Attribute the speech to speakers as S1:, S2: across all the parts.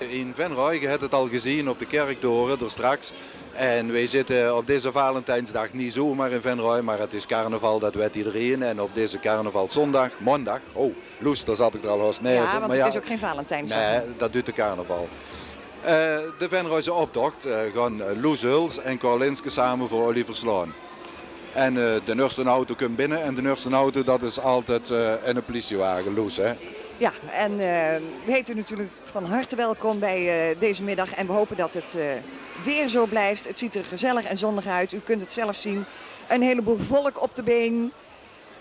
S1: In Venray, je hebt het al gezien op de kerktoren er straks. En wij zitten op deze Valentijnsdag niet zomaar in Venray, maar het is carnaval, dat weet iedereen. En op deze carnavalzondag, maandag, Loes, daar zat ik er al als neer.
S2: Ja, want het is ook geen Valentijnsdag.
S1: Nee, dat doet de carnaval. De Venrayse optocht gaan Loes Huls en Carl Linske samen voor Oliver Slaan. En de eerste auto komt binnen en de eerste auto dat is altijd een politiewagen, Loes, hè?
S2: Ja, en we heten u natuurlijk van harte welkom bij deze middag. En we hopen dat het weer zo blijft. Het ziet er gezellig en zonnig uit. U kunt het zelf zien. Een heleboel volk op de been.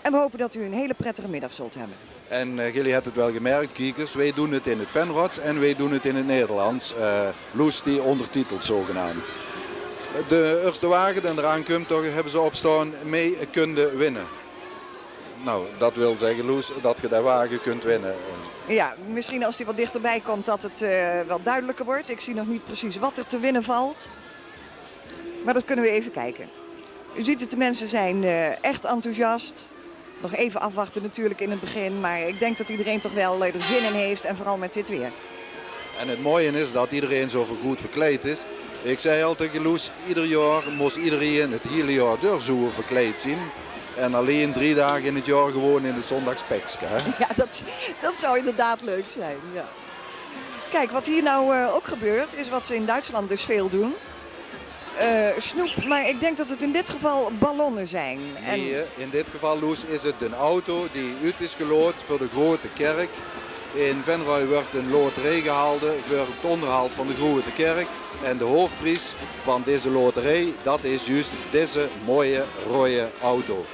S2: En we hopen dat u een hele prettige middag zult hebben.
S1: En jullie hebben het wel gemerkt, kijkers. Wij doen het in het Venrots en wij doen het in het Nederlands. Loes die ondertitelt zogenaamd. De eerste wagen die eraan komt, toch hebben ze opstaan mee kunnen winnen. Nou, dat wil zeggen, Loes, dat je dat wagen kunt winnen.
S2: Ja, misschien als hij wat dichterbij komt dat het wel duidelijker wordt. Ik zie nog niet precies wat er te winnen valt. Maar dat kunnen we even kijken. U ziet het, de mensen zijn echt enthousiast. Nog even afwachten natuurlijk in het begin. Maar ik denk dat iedereen toch wel er zin in heeft. En vooral met dit weer.
S1: En het mooie is dat iedereen zo goed verkleed is. Ik zei al tegen Loes, ieder jaar moest iedereen het hele jaar door zo verkleed zien. En alleen 3 dagen in het jaar gewoon in de zondagspekske.
S2: Ja, dat zou inderdaad leuk zijn. Ja. Kijk, wat hier nou ook gebeurt, is wat ze in Duitsland dus veel doen. Snoep, maar ik denk dat het in dit geval ballonnen zijn.
S1: Nee, in dit geval, Loes, is het een auto die uit is gelood voor de grote kerk. In Venray wordt een loterij gehouden voor het onderhoud van de grote kerk. En de hoofdprijs van deze loterij, dat is juist deze mooie rode auto.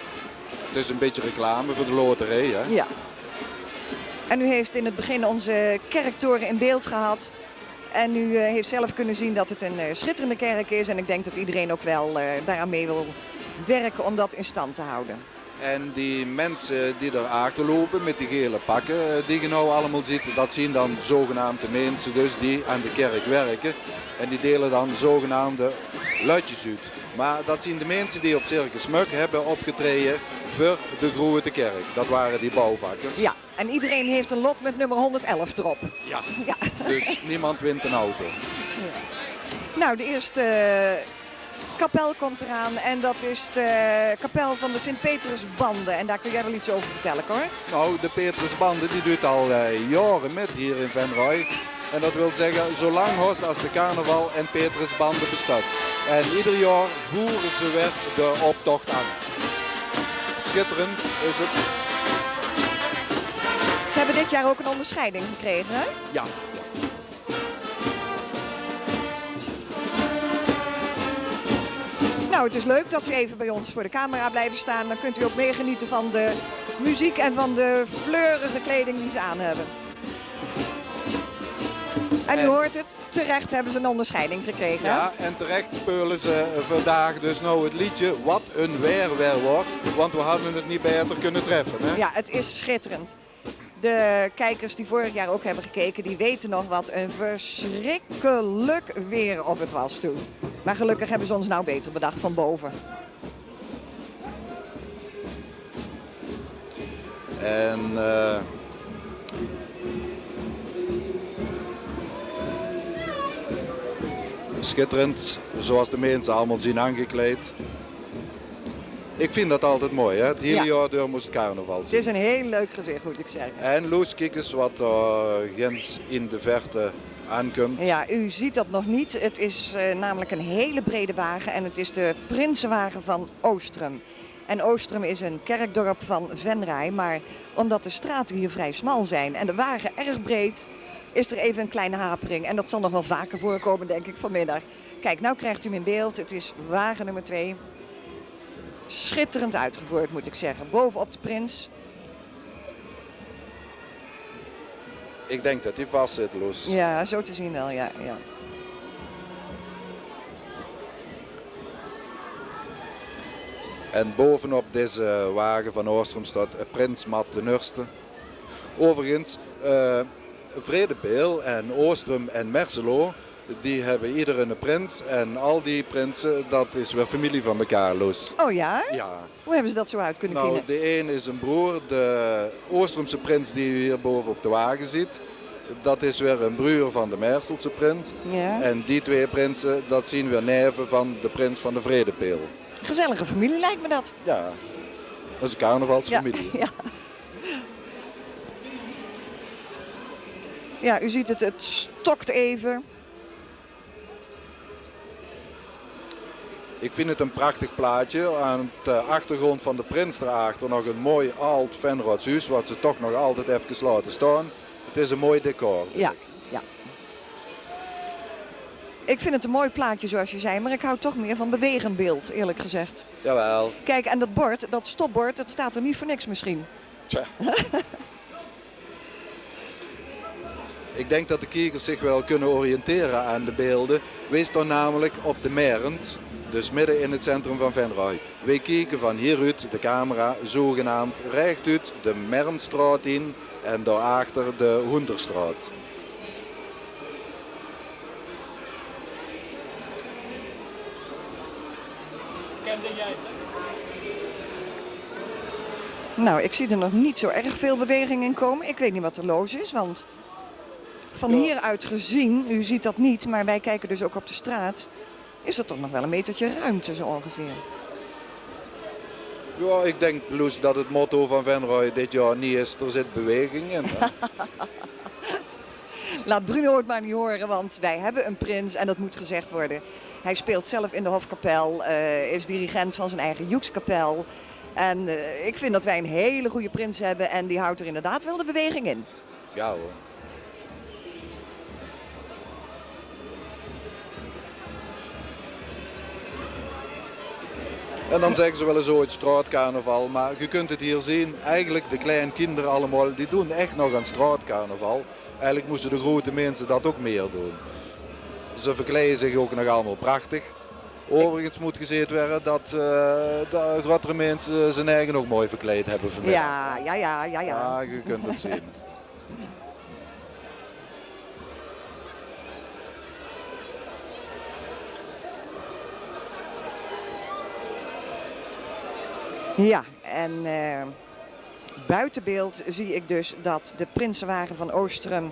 S1: Het is een beetje reclame voor de loterij, hè?
S2: Ja. En u heeft in het begin onze kerktoren in beeld gehad. En u heeft zelf kunnen zien dat het een schitterende kerk is. En ik denk dat iedereen ook wel daaraan mee wil werken om dat in stand te houden.
S1: En die mensen die er achterlopen met die gele pakken, die je nou allemaal ziet, dat zien dan zogenaamde mensen dus die aan de kerk werken. En die delen dan zogenaamde luidjes uit. Maar dat zien de mensen die op Circus Muk hebben opgetreden voor de grote kerk. Dat waren die bouwvakkers.
S2: Ja, en iedereen heeft een lot met nummer 111 erop.
S1: Ja,
S2: ja.
S1: Dus niemand wint een auto.
S2: Ja. Nou, de eerste kapel komt eraan en dat is de kapel van de Sint-Petersbanden. En daar kun jij wel iets over vertellen, hoor.
S1: Nou, de Petrusbanden die doet al jaren met hier in Venray. En dat wil zeggen, zo lang als de carnaval en Petrusbanden bestaat. En ieder jaar voeren ze weer de optocht aan. Schitterend is het.
S2: Ze hebben dit jaar ook een onderscheiding gekregen, hè?
S1: Ja.
S2: Nou, het is leuk dat ze even bij ons voor de camera blijven staan. Dan kunt u ook meegenieten van de muziek en van de fleurige kleding die ze aan hebben. En u hoort het, terecht hebben ze een onderscheiding gekregen.
S1: Ja, en terecht spelen ze vandaag dus nou het liedje Wat een weer wordt. Want we hadden het niet beter kunnen treffen. Hè?
S2: Ja, het is schitterend. De kijkers die vorig jaar ook hebben gekeken, die weten nog wat een verschrikkelijk weer of het was toen. Maar gelukkig hebben ze ons nou beter bedacht van boven.
S1: En schitterend, zoals de mensen allemaal zien aangekleed. Ik vind dat altijd mooi, hè? Het hele jaar door moest carnaval zien.
S2: Het is een heel leuk gezicht, moet ik zeggen.
S1: En Loes, kijk eens wat ginds in de verte aankomt.
S2: Ja, u ziet dat nog niet. Het is namelijk een hele brede wagen en het is de Prinsenwagen van Oostrum. En Oostrum is een kerkdorp van Venray, maar omdat de straten hier vrij smal zijn en de wagen erg breed, is er even een kleine hapering. En dat zal nog wel vaker voorkomen, denk ik, vanmiddag. Kijk, nou krijgt u hem in beeld. Het is wagen nummer 2. Schitterend uitgevoerd, moet ik zeggen. Bovenop de prins.
S1: Ik denk dat hij vast zit, Loes.
S2: Ja, zo te zien wel, ja.
S1: En bovenop deze wagen van Oostrum staat Prins Mat de Nurste. Overigens, Vredepeel en Oostrum en Merselo, die hebben ieder een prins. En al die prinsen, dat is weer familie van elkaar, Loes.
S2: Oh ja?
S1: Ja.
S2: Hoe hebben ze dat zo uit kunnen
S1: Nou,
S2: vinden?
S1: de een is een broer. De Oostrumse prins die u hier boven op de wagen ziet, dat is weer een broer van de Merselse prins.
S2: Ja.
S1: En die twee prinsen, dat zien we neven van de prins van de Vredepeel.
S2: Gezellige familie lijkt me dat.
S1: Ja, dat is een carnavalsfamilie.
S2: Ja. Ja, u ziet het, het stokt even.
S1: Ik vind het een prachtig plaatje. Aan de achtergrond van de prins daarachter nog een mooi oud Venroodshuis, wat ze toch nog altijd even laten staan. Het is een mooi decor.
S2: Ja, ja. Ik vind het een mooi plaatje zoals je zei, maar ik hou toch meer van bewegend beeld, eerlijk gezegd.
S1: Jawel.
S2: Kijk, en dat bord, dat stopbord, dat staat er niet voor niks misschien.
S1: Tja. Ik denk dat de kijkers zich wel kunnen oriënteren aan de beelden. Wees dan namelijk op de Merend, dus midden in het centrum van Venray. Wij kijken van hieruit de camera zogenaamd rechtuit de Merendstraat in en daarachter de Hoenderstraat.
S3: Kende jij het?
S2: Nou, ik zie er nog niet zo erg veel beweging in komen. Ik weet niet wat er los is, want van hieruit gezien, u ziet dat niet, maar wij kijken dus ook op de straat, is er toch nog wel een metertje ruimte zo ongeveer.
S1: Ja, ik denk, Loes, dat het motto van Venray dit jaar niet is, er zit beweging in. Hè?
S2: Laat Bruno het maar niet horen, want wij hebben een prins en dat moet gezegd worden. Hij speelt zelf in de Hofkapel, is dirigent van zijn eigen Joekskapel. En ik vind dat wij een hele goede prins hebben en die houdt er inderdaad wel de beweging in.
S1: Ja hoor. En dan zeggen ze wel eens ooit straatcarnaval, maar je kunt het hier zien. Eigenlijk de kleine kinderen allemaal, die doen echt nog aan straatcarnaval. Eigenlijk moesten de grote mensen dat ook meer doen. Ze verkleden zich ook nog allemaal prachtig. Overigens moet gezegd worden dat de grotere mensen zijn eigen ook mooi verkleed hebben vanmiddag.
S2: Ja.
S1: Ja, je kunt het zien.
S2: Ja, en buiten beeld zie ik dus dat de Prinsenwagen van Oostrum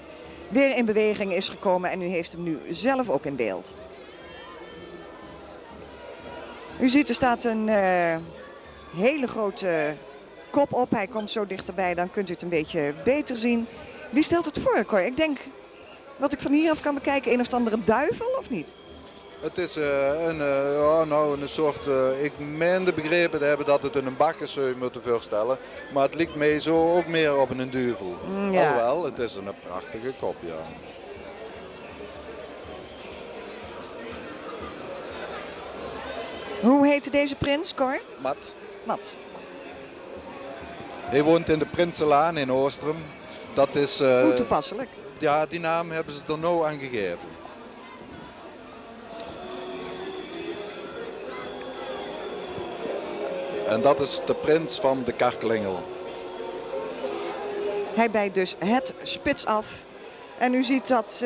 S2: weer in beweging is gekomen en u heeft hem nu zelf ook in beeld. U ziet er staat een hele grote kop op. Hij komt zo dichterbij, dan kunt u het een beetje beter zien. Wie stelt het voor, Cor? Ik denk, wat ik van hieraf kan bekijken, een of andere duivel of niet?
S1: Het is een soort, ik meende begrepen te hebben dat het een bakker zou moeten voorstellen. Maar het lijkt mij zo ook meer op een duivel.
S2: Ja.
S1: Alhoewel, het is een prachtige kop, ja.
S2: Hoe heette deze prins, Cor?
S1: Mat.
S2: Mat.
S1: Hij woont in de Prinsenlaan in Oostrum. Dat is,
S2: Hoe toepasselijk.
S1: ja, die naam hebben ze er nou aan gegeven. En dat is de prins van de Karklingel.
S2: Hij bijt dus het spits af. En u ziet dat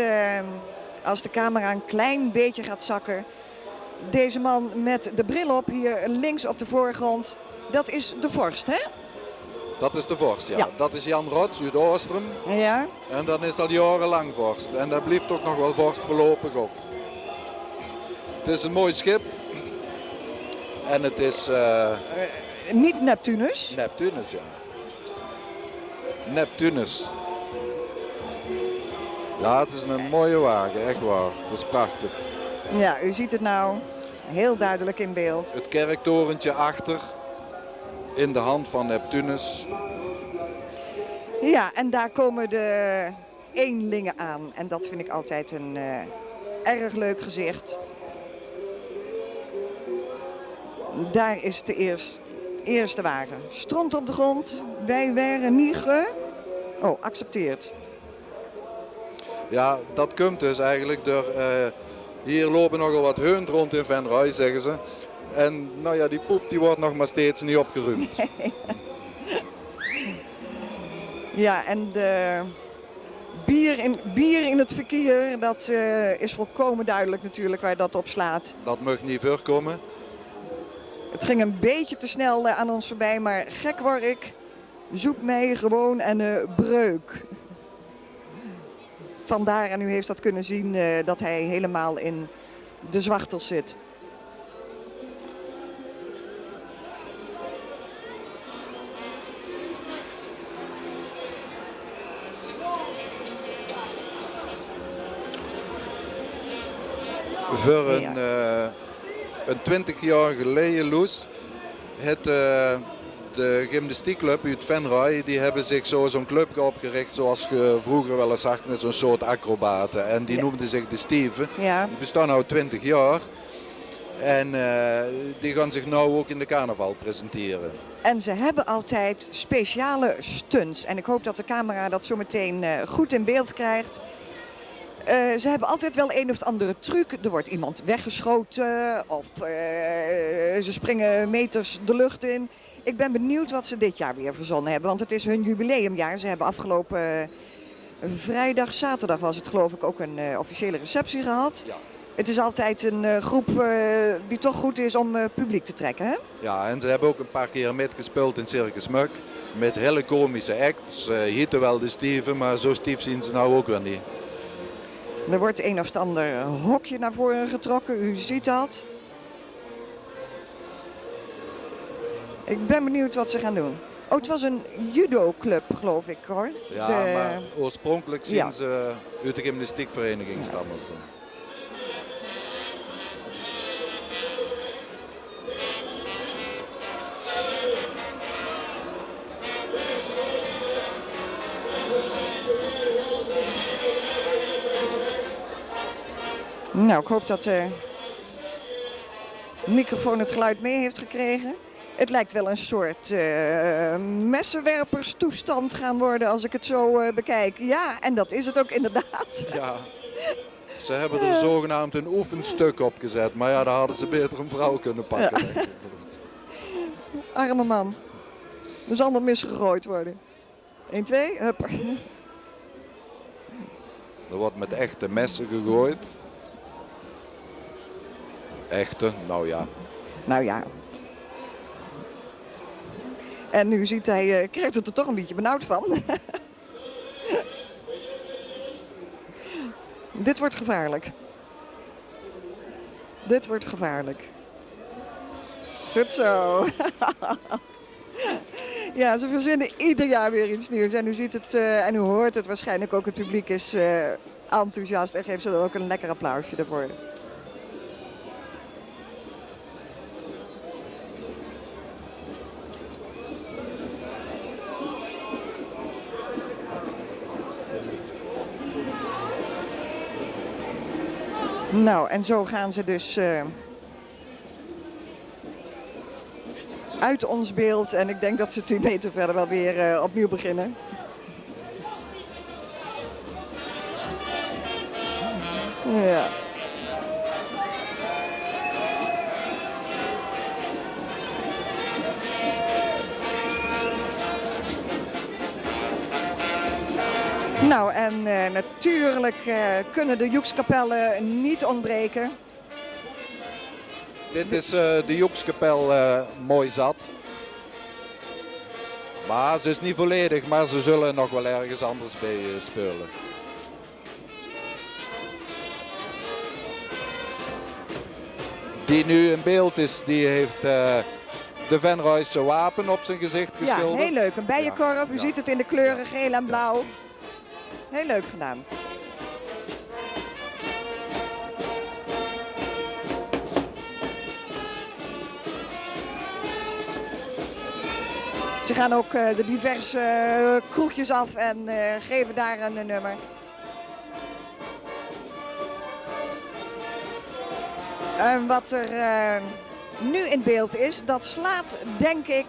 S2: als de camera een klein beetje gaat zakken, deze man met de bril op hier links op de voorgrond, dat is de vorst, hè?
S1: Dat is de vorst, ja.
S2: Ja.
S1: Dat is Jan Rots uit Oostrum.
S2: Ja.
S1: En dan is al jarenlang vorst. En dat blijft ook nog wel vorst voorlopig ook. Het is een mooi schip. En het is
S2: Niet Neptunus.
S1: Neptunus, ja. Neptunus. Ja, het is een mooie wagen, echt waar. Het is prachtig.
S2: Ja, u ziet het nou heel duidelijk in beeld.
S1: Het kerktorentje achter. In de hand van Neptunus.
S2: Ja, en daar komen de eenlingen aan. En dat vind ik altijd een erg leuk gezicht. Daar is de eerste wagen. Stront op de grond. Wij waren niet Oh, accepteerd.
S1: Ja, dat komt dus eigenlijk door... hier lopen nogal wat heunt rond in Venray, zeggen ze. En nou ja, die poep die wordt nog maar steeds niet opgeruimd.
S2: Ja, en de bier in het verkeer, dat is volkomen duidelijk natuurlijk waar dat op slaat.
S1: Dat mag niet voorkomen.
S2: Het ging een beetje te snel aan ons voorbij, maar gek word ik. Zoek mij gewoon een breuk. Vandaar, en u heeft dat kunnen zien, dat hij helemaal in de zwachtels zit.
S1: Voor een 20 jaar geleden, Loes, het de gymnastiekclub uit Venray, die hebben zich zo'n club opgericht zoals je vroeger wel eens zag met zo'n soort acrobaten. En die noemden zich de Steven.
S2: Ja.
S1: Die bestaan nu 20 jaar. En die gaan zich nu ook in de carnaval presenteren.
S2: En ze hebben altijd speciale stunts. En ik hoop dat de camera dat zo meteen goed in beeld krijgt. Ze hebben altijd wel een of andere truc. Er wordt iemand weggeschoten of ze springen meters de lucht in. Ik ben benieuwd wat ze dit jaar weer verzonnen hebben. Want het is hun jubileumjaar. Ze hebben afgelopen vrijdag, zaterdag was het geloof ik ook een officiële receptie gehad.
S1: Ja.
S2: Het is altijd een groep die toch goed is om publiek te trekken, hè?
S1: Ja, en ze hebben ook een paar keer metgespeeld in Circus Muk. Met hele komische acts. Hieten wel de Steven, maar zo stief zien ze nou ook weer niet.
S2: Er wordt een of ander hokje naar voren getrokken, u ziet dat. Ik ben benieuwd wat ze gaan doen. Oh, het was een judo-club, geloof ik, hoor.
S1: Ja, maar oorspronkelijk zien ze uit de gymnastiekvereniging stammen ze.
S2: Nou, ik hoop dat de microfoon het geluid mee heeft gekregen. Het lijkt wel een soort messenwerperstoestand gaan worden als ik het zo bekijk. Ja, en dat is het ook inderdaad.
S1: Ja, ze hebben er zogenaamd een oefenstuk op gezet. Maar ja, daar hadden ze beter een vrouw kunnen pakken.
S2: Ja.
S1: Denk ik.
S2: Arme man. Er zal allemaal misgegooid worden. 1, 2, hupper.
S1: Er wordt met echte messen gegooid. Echte, nou ja.
S2: Nou ja. En nu ziet hij, krijgt het er toch een beetje benauwd van. Dit wordt gevaarlijk. Dit wordt gevaarlijk. Goed zo. Ja, ze verzinnen ieder jaar weer iets nieuws. En u ziet het en u hoort het waarschijnlijk ook. Het publiek is enthousiast en geeft ze er ook een lekker applausje ervoor. Nou, en zo gaan ze dus uit ons beeld. En ik denk dat ze 10 meter verder wel weer opnieuw beginnen. Ja. Nou, en natuurlijk kunnen de Joekskapellen niet ontbreken.
S1: Dit is de Joekskapel mooi zat. Maar ze is niet volledig, maar ze zullen nog wel ergens anders bij spelen. Die nu in beeld is, die heeft de Venrayse wapen op zijn gezicht geschilderd.
S2: Ja, heel leuk. Een bijenkorf. U
S1: Ja.
S2: ziet het in de kleuren geel en blauw. Heel leuk gedaan. Ze gaan ook de diverse kroegjes af en geven daar een nummer. En wat er nu in beeld is, dat slaat denk ik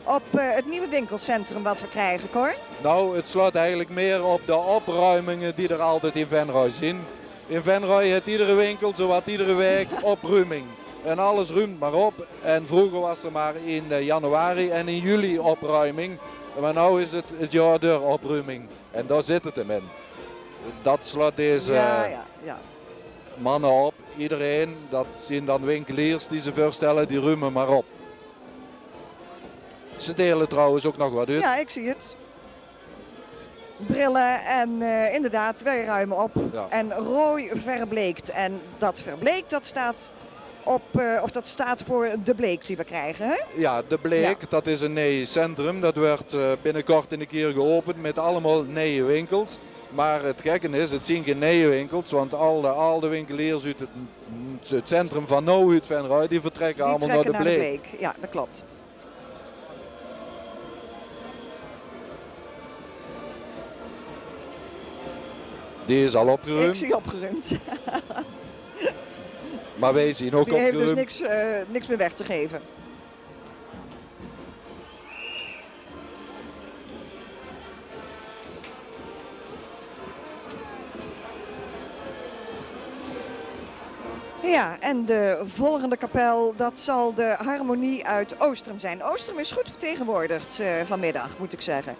S2: op het nieuwe winkelcentrum wat we krijgen, Cor.
S1: Nou, het slaat eigenlijk meer op de opruimingen die er altijd in Venray zien. In Venray heeft iedere winkel, zowat iedere week, opruiming. En alles ruimt maar op. En vroeger was er maar in januari en in juli opruiming. Maar nu is het jaar der opruiming en daar zit het hem in. Dat slaat deze
S2: ja.
S1: mannen op. Iedereen, dat zien dan winkeliers die ze voorstellen, die ruimen maar op. Ze delen trouwens ook nog wat uit.
S2: Ja, ik zie het. Brillen en inderdaad, wij ruimen op.
S1: Ja.
S2: En rooi verbleekt. En dat verbleekt, dat staat dat staat voor de bleek die we krijgen, hè?
S1: Ja, de Bleek,
S2: Ja.
S1: dat is een nieuw centrum. Dat wordt binnenkort in een keer geopend met allemaal nieuwe winkels. Maar het gekke is, het zien geen nieuwe winkels, want al de winkeliers uit het centrum van nou uit Venray, die vertrekken
S2: Die
S1: allemaal
S2: trekken
S1: naar de Bleek.
S2: Ja, dat klopt.
S1: Die is al
S2: Ik
S1: opgeruimd,
S2: zie opgeruimd.
S1: maar wij zien ook
S2: Die heeft dus
S1: opgeruimd.
S2: niks meer weg te geven. Ja, en de volgende kapel, dat zal de Harmonie uit Oostrum zijn. Oostrum is goed vertegenwoordigd vanmiddag, moet ik zeggen.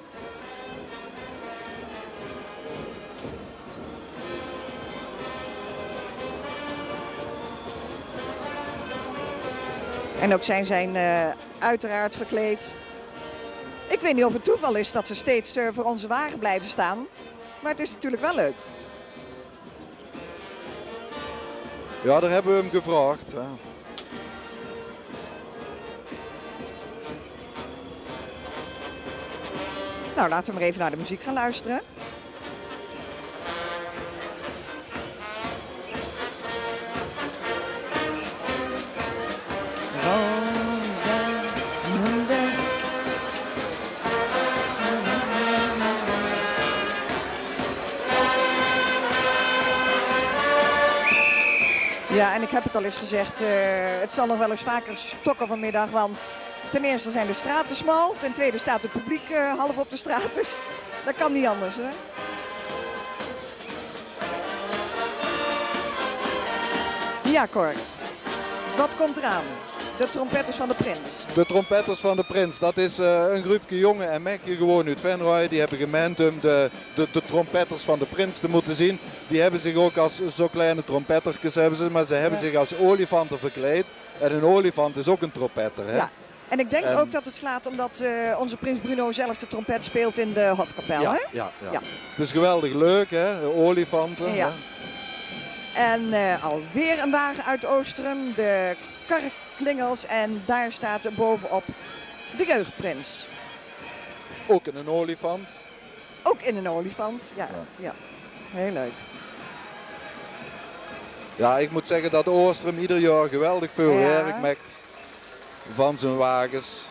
S2: En ook zijn uiteraard verkleed. Ik weet niet of het toeval is dat ze steeds voor onze wagen blijven staan. Maar het is natuurlijk wel leuk.
S1: Ja, daar hebben we hem gevraagd. Hè.
S2: Nou, laten we maar even naar de muziek gaan luisteren. Ja, en ik heb het al eens gezegd, het zal nog wel eens vaker stokken vanmiddag, want ten eerste zijn de straten smal, ten tweede staat het publiek half op de straat, dus dat kan niet anders, hè? Ja, Cor, wat komt eraan? De trompetters van de Prins.
S1: De trompetters van de Prins, dat is een groepje jongen en meisjes gewoon uit Venray. Die hebben gemeend om de trompetters van de Prins te moeten zien. Die hebben zich ook als zo kleine trompettertjes, maar ze hebben zich als olifanten verkleed. En een olifant is ook een trompetter. Hè?
S2: Ja. En ik denk ook dat het slaat omdat onze Prins Bruno zelf de trompet speelt in de Hofkapel.
S1: Ja,
S2: hè?
S1: ja.
S2: Ja.
S1: Het is geweldig leuk, hè? De olifanten.
S2: Ja.
S1: Hè?
S2: En alweer een wagen uit Oostrum, de Karklingels. En daar staat bovenop de Jeugdprins.
S1: Ook in een olifant.
S2: Ook in een olifant, ja. Heel leuk.
S1: Ja, ik moet zeggen dat Oostrum ieder jaar geweldig veel werk maakt van zijn wagens.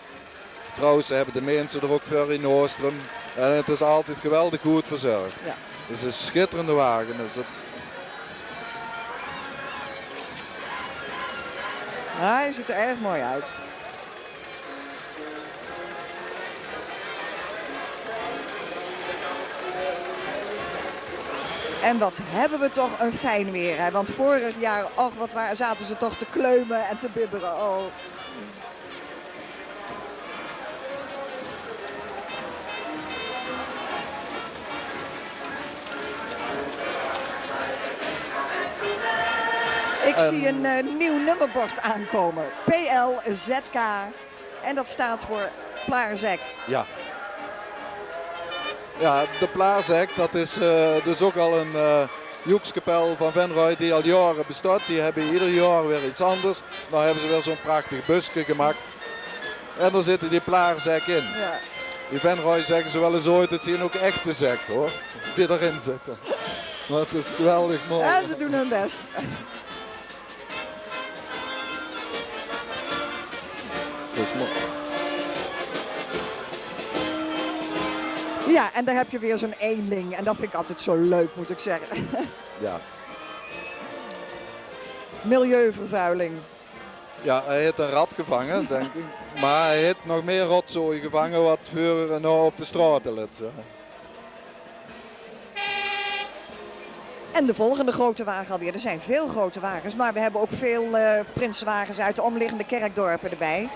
S1: Trouwens, ze hebben de mensen er ook voor in Oostrum. En het is altijd geweldig goed verzorgd.
S2: Ja.
S1: Het is een schitterende wagen, is het.
S2: Hij ziet er erg mooi uit. En wat hebben we toch een fijn weer. Hè? Want vorig jaar, zaten ze toch te kleumen en te bibberen. Oh. Ik zie een nieuw nummerbord aankomen. PLZK. En dat staat voor Plaarzek.
S1: Ja. Ja, de Plaarzek, dat is dus ook al een joekskapel van Venray die al jaren bestaat. Die hebben ieder jaar weer iets anders. Nou hebben ze weer zo'n prachtig busje gemaakt. En daar zitten die Plaarzek in.
S2: Ja.
S1: Die Venray zeggen ze wel eens ooit, het zien ook echte zek hoor. Die erin zitten. Maar het is geweldig mooi.
S2: En ze doen hun best.
S1: Het is mooi.
S2: Ja, en daar heb je weer zo'n eenling. En dat vind ik altijd zo leuk, moet ik zeggen.
S1: Ja.
S2: Milieuvervuiling.
S1: Ja, hij heeft een rat gevangen, denk ik. Maar hij heeft nog meer rotzooi gevangen wat voor nou op de straten ligt.
S2: En de volgende grote wagen alweer. Er zijn veel grote wagens, maar we hebben ook veel prinsenwagens uit de omliggende kerkdorpen erbij.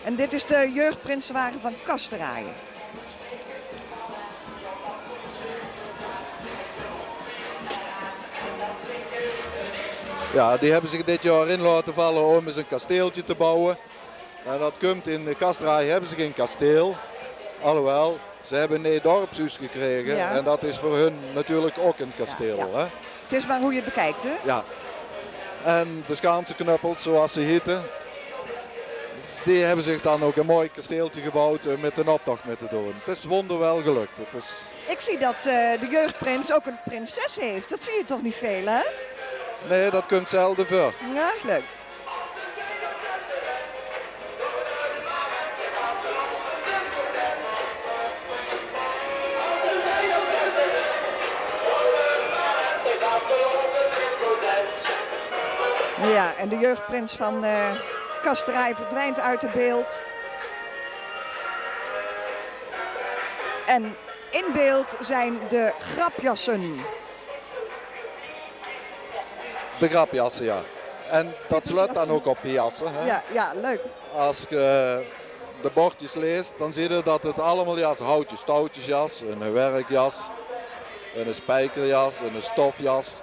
S2: En dit is de jeugdprinsenwagen van Kasteraaien.
S1: Ja, die hebben zich dit jaar in laten vallen om eens een kasteeltje te bouwen. En dat komt in de Kastraai hebben ze geen kasteel. Alhoewel, ze hebben een dorpshuis gekregen.
S2: Ja.
S1: En dat is voor hun natuurlijk ook een kasteel.
S2: Ja, ja.
S1: Hè?
S2: Het is maar hoe je het bekijkt, hè?
S1: Ja. En de Schaansenknuppels, zoals ze heten, die hebben zich dan ook een mooi kasteeltje gebouwd met een optocht mee te doen. Het is wonderwel gelukt. Het is...
S2: Ik zie dat de jeugdprins ook een prinses heeft. Dat zie je toch niet veel, hè?
S1: Nee, dat komt zelden voor.
S2: Ja, dat is leuk. Ja, en de jeugdprins van Kasterij verdwijnt uit het beeld. En in beeld zijn de grapjassen.
S1: De grapjassen, ja. En dat sluit dan ook op die jassen. Hè?
S2: Ja, ja, leuk.
S1: Als je de bordjes leest, dan zie je dat het allemaal jas, houtjes, touwtjesjas, een werkjas, een spijkerjas, een stofjas.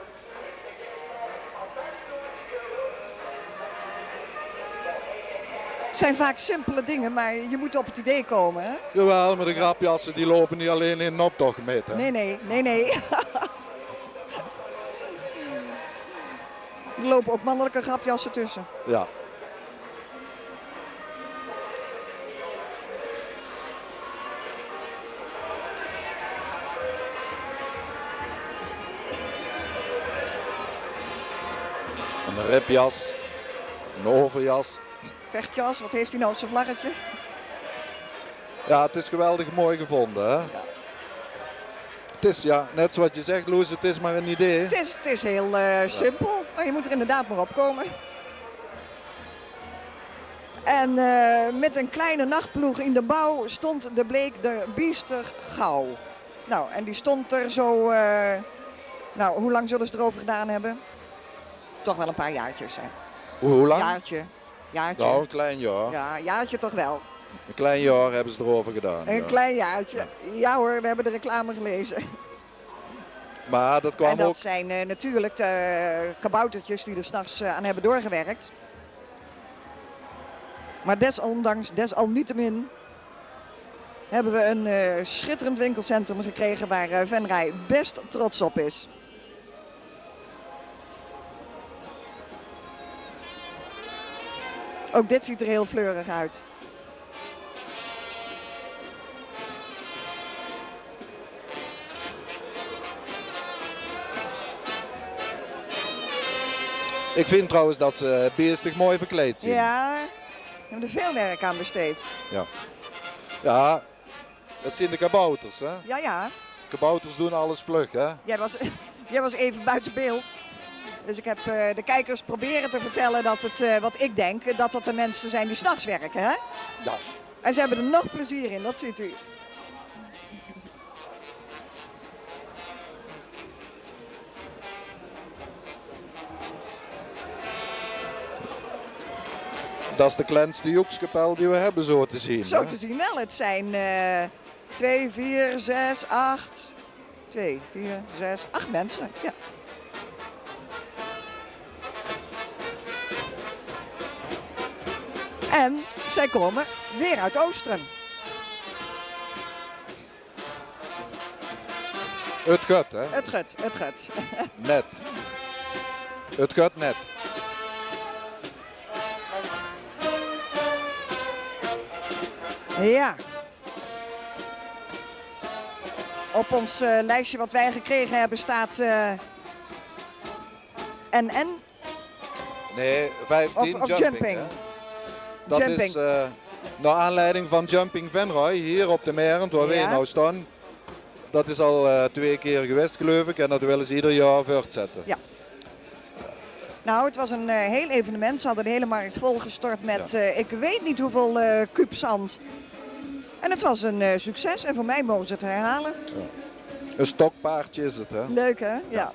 S2: Het zijn vaak simpele dingen, maar je moet op het idee komen, hè?
S1: Jawel, maar de grapjassen die lopen niet alleen in een optocht mee. Hè?
S2: Nee, nee, nee, nee. Er lopen ook mannelijke grapjassen tussen.
S1: Ja. Een ripjas, een overjas.
S2: Vechtjas, wat heeft hij nou op zijn vlaggetje?
S1: Ja, het is geweldig mooi gevonden. Hè? Het is, ja, net zoals je zegt, Loes, het is maar een idee.
S2: Het is heel simpel, maar je moet er inderdaad maar op komen. En met een kleine nachtploeg in de bouw stond de Bleek de Biester gauw. Nou, en die stond er zo... nou, hoe lang zullen ze erover gedaan hebben? Toch wel een paar jaartjes, hè?
S1: Hoe lang?
S2: Jaartje.
S1: Nou, een klein jaar.
S2: Ja, jaartje toch wel.
S1: Een klein jaar hebben ze erover gedaan.
S2: Een
S1: ja.
S2: klein jaartje. Ja hoor, we hebben de reclame gelezen.
S1: Maar dat kwam
S2: En dat
S1: ook...
S2: zijn natuurlijk de kaboutertjes die er s'nachts aan hebben doorgewerkt. Maar desondanks, desalniettemin, hebben we een schitterend winkelcentrum gekregen waar Venray best trots op is. Ook dit ziet er heel fleurig uit.
S1: Ik vind trouwens dat ze beestig mooi verkleed zijn.
S2: Ja, we hebben er veel werk aan besteed.
S1: Ja. Ja, het zijn de kabouters. Hè?
S2: Ja, ja.
S1: Kabouters doen alles vlug. Hè?
S2: Jij was even buiten beeld. Dus ik heb de kijkers proberen te vertellen dat het, wat ik denk, dat de mensen zijn die 's nachts werken. Hè?
S1: Ja.
S2: En ze hebben er nog plezier in, dat ziet u.
S1: Dat is de kleinste joekskapel die we hebben, zo te zien.
S2: Zo
S1: hè?
S2: te zien wel. Het zijn 2, 4, 6, 8. 2, 4, 6, 8 mensen. Ja. En zij komen weer uit Oostrum.
S1: Het gut, hè?
S2: Het gut, het gut.
S1: Net. Het gut net.
S2: Ja. Op ons lijstje wat wij gekregen hebben staat NN.
S1: Nee, 15
S2: Of jumping.
S1: hè? Dat
S2: Jumping.
S1: is naar aanleiding van Jumping Venray hier op de Merend, waar wij
S2: Ja.
S1: nou staan. Dat is al 2 keer geweest, geloof ik. En dat willen ze ieder jaar voortzetten.
S2: Ja. Nou, het was een heel evenement. Ze hadden de hele markt volgestort met ik weet niet hoeveel kuub zand. En het was een succes. En voor mij mogen ze het herhalen.
S1: Een stokpaardje is het, hè?
S2: Leuk, hè? Ja.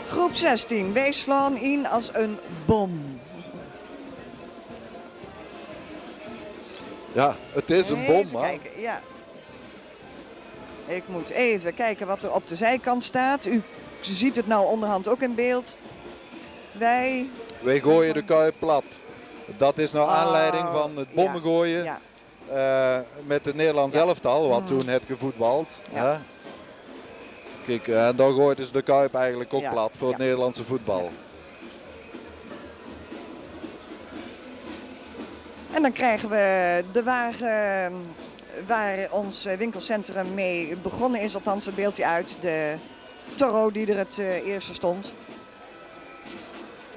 S2: Groep 16. Wij slaan in als een bom.
S1: Ja, het is een
S2: Even
S1: bom, hè?
S2: kijken, ja. Ik moet even kijken wat er op de zijkant staat. U ziet het nou onderhand ook in beeld. Wij
S1: gooien de Kuip plat. Dat is naar aanleiding van het bommengooien met het Nederlands elftal, wat toen het gevoetbald.
S2: Ja.
S1: Hè? Kijk, en dan gooiden ze de Kuip eigenlijk ook plat voor het Nederlandse voetbal.
S2: En dan krijgen we de wagen waar ons winkelcentrum mee begonnen is. Althans, het beeldt hij uit. De Toro die er het eerste stond.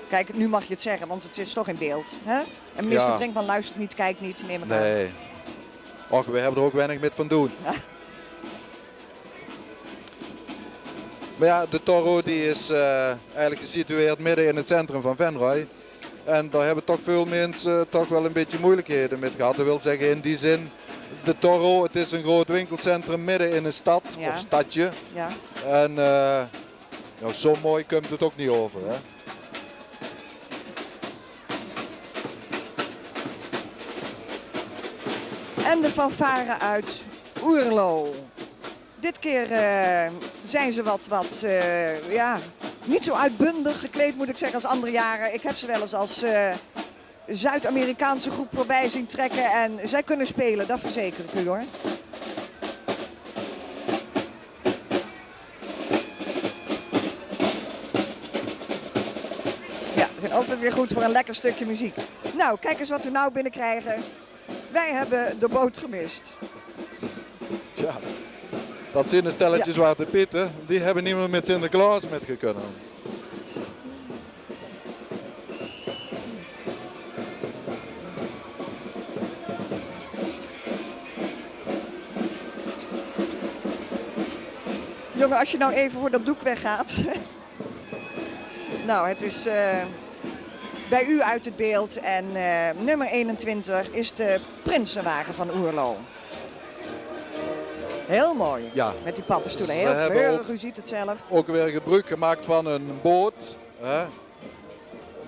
S2: Kijk, nu mag je het zeggen, want het is toch in beeld. Hè? En minister Brinkman luistert niet, kijkt niet, neem ik aan.
S1: Nee. Och, we hebben er ook weinig met van doen.
S2: Ja.
S1: Maar ja, de Toro die is eigenlijk gesitueerd midden in het centrum van Venray. En daar hebben toch veel mensen toch wel een beetje moeilijkheden met gehad. Dat wil zeggen in die zin, de Toro, het is een groot winkelcentrum midden in een stad of stadje.
S2: Ja.
S1: En zo mooi komt het ook niet over. Hè?
S2: En de fanfare uit Oerlo. Dit keer zijn ze wat niet zo uitbundig gekleed moet ik zeggen als andere jaren. Ik heb ze wel eens als Zuid-Amerikaanse groep voorbij zien trekken en zij kunnen spelen, dat verzeker ik u hoor. Ja, ze zijn altijd weer goed voor een lekker stukje muziek. Nou, kijk eens wat we nou binnenkrijgen. Wij hebben de boot gemist.
S1: Tja, dat zijn een stelletje Zwarte Pieten. Die hebben niet meer met Sinterklaas metgekunnen.
S2: Jongen, als je nou even voor dat doek weggaat. Nou, het is bij u uit het beeld. En nummer 21 is de Prinsenwagen van Oerlo. Heel mooi.
S1: Ja.
S2: Met die paddenstoelen. Heel
S1: hebben
S2: kleurig, u ziet het zelf.
S1: Ook weer gebruik gemaakt van een boot. Hè.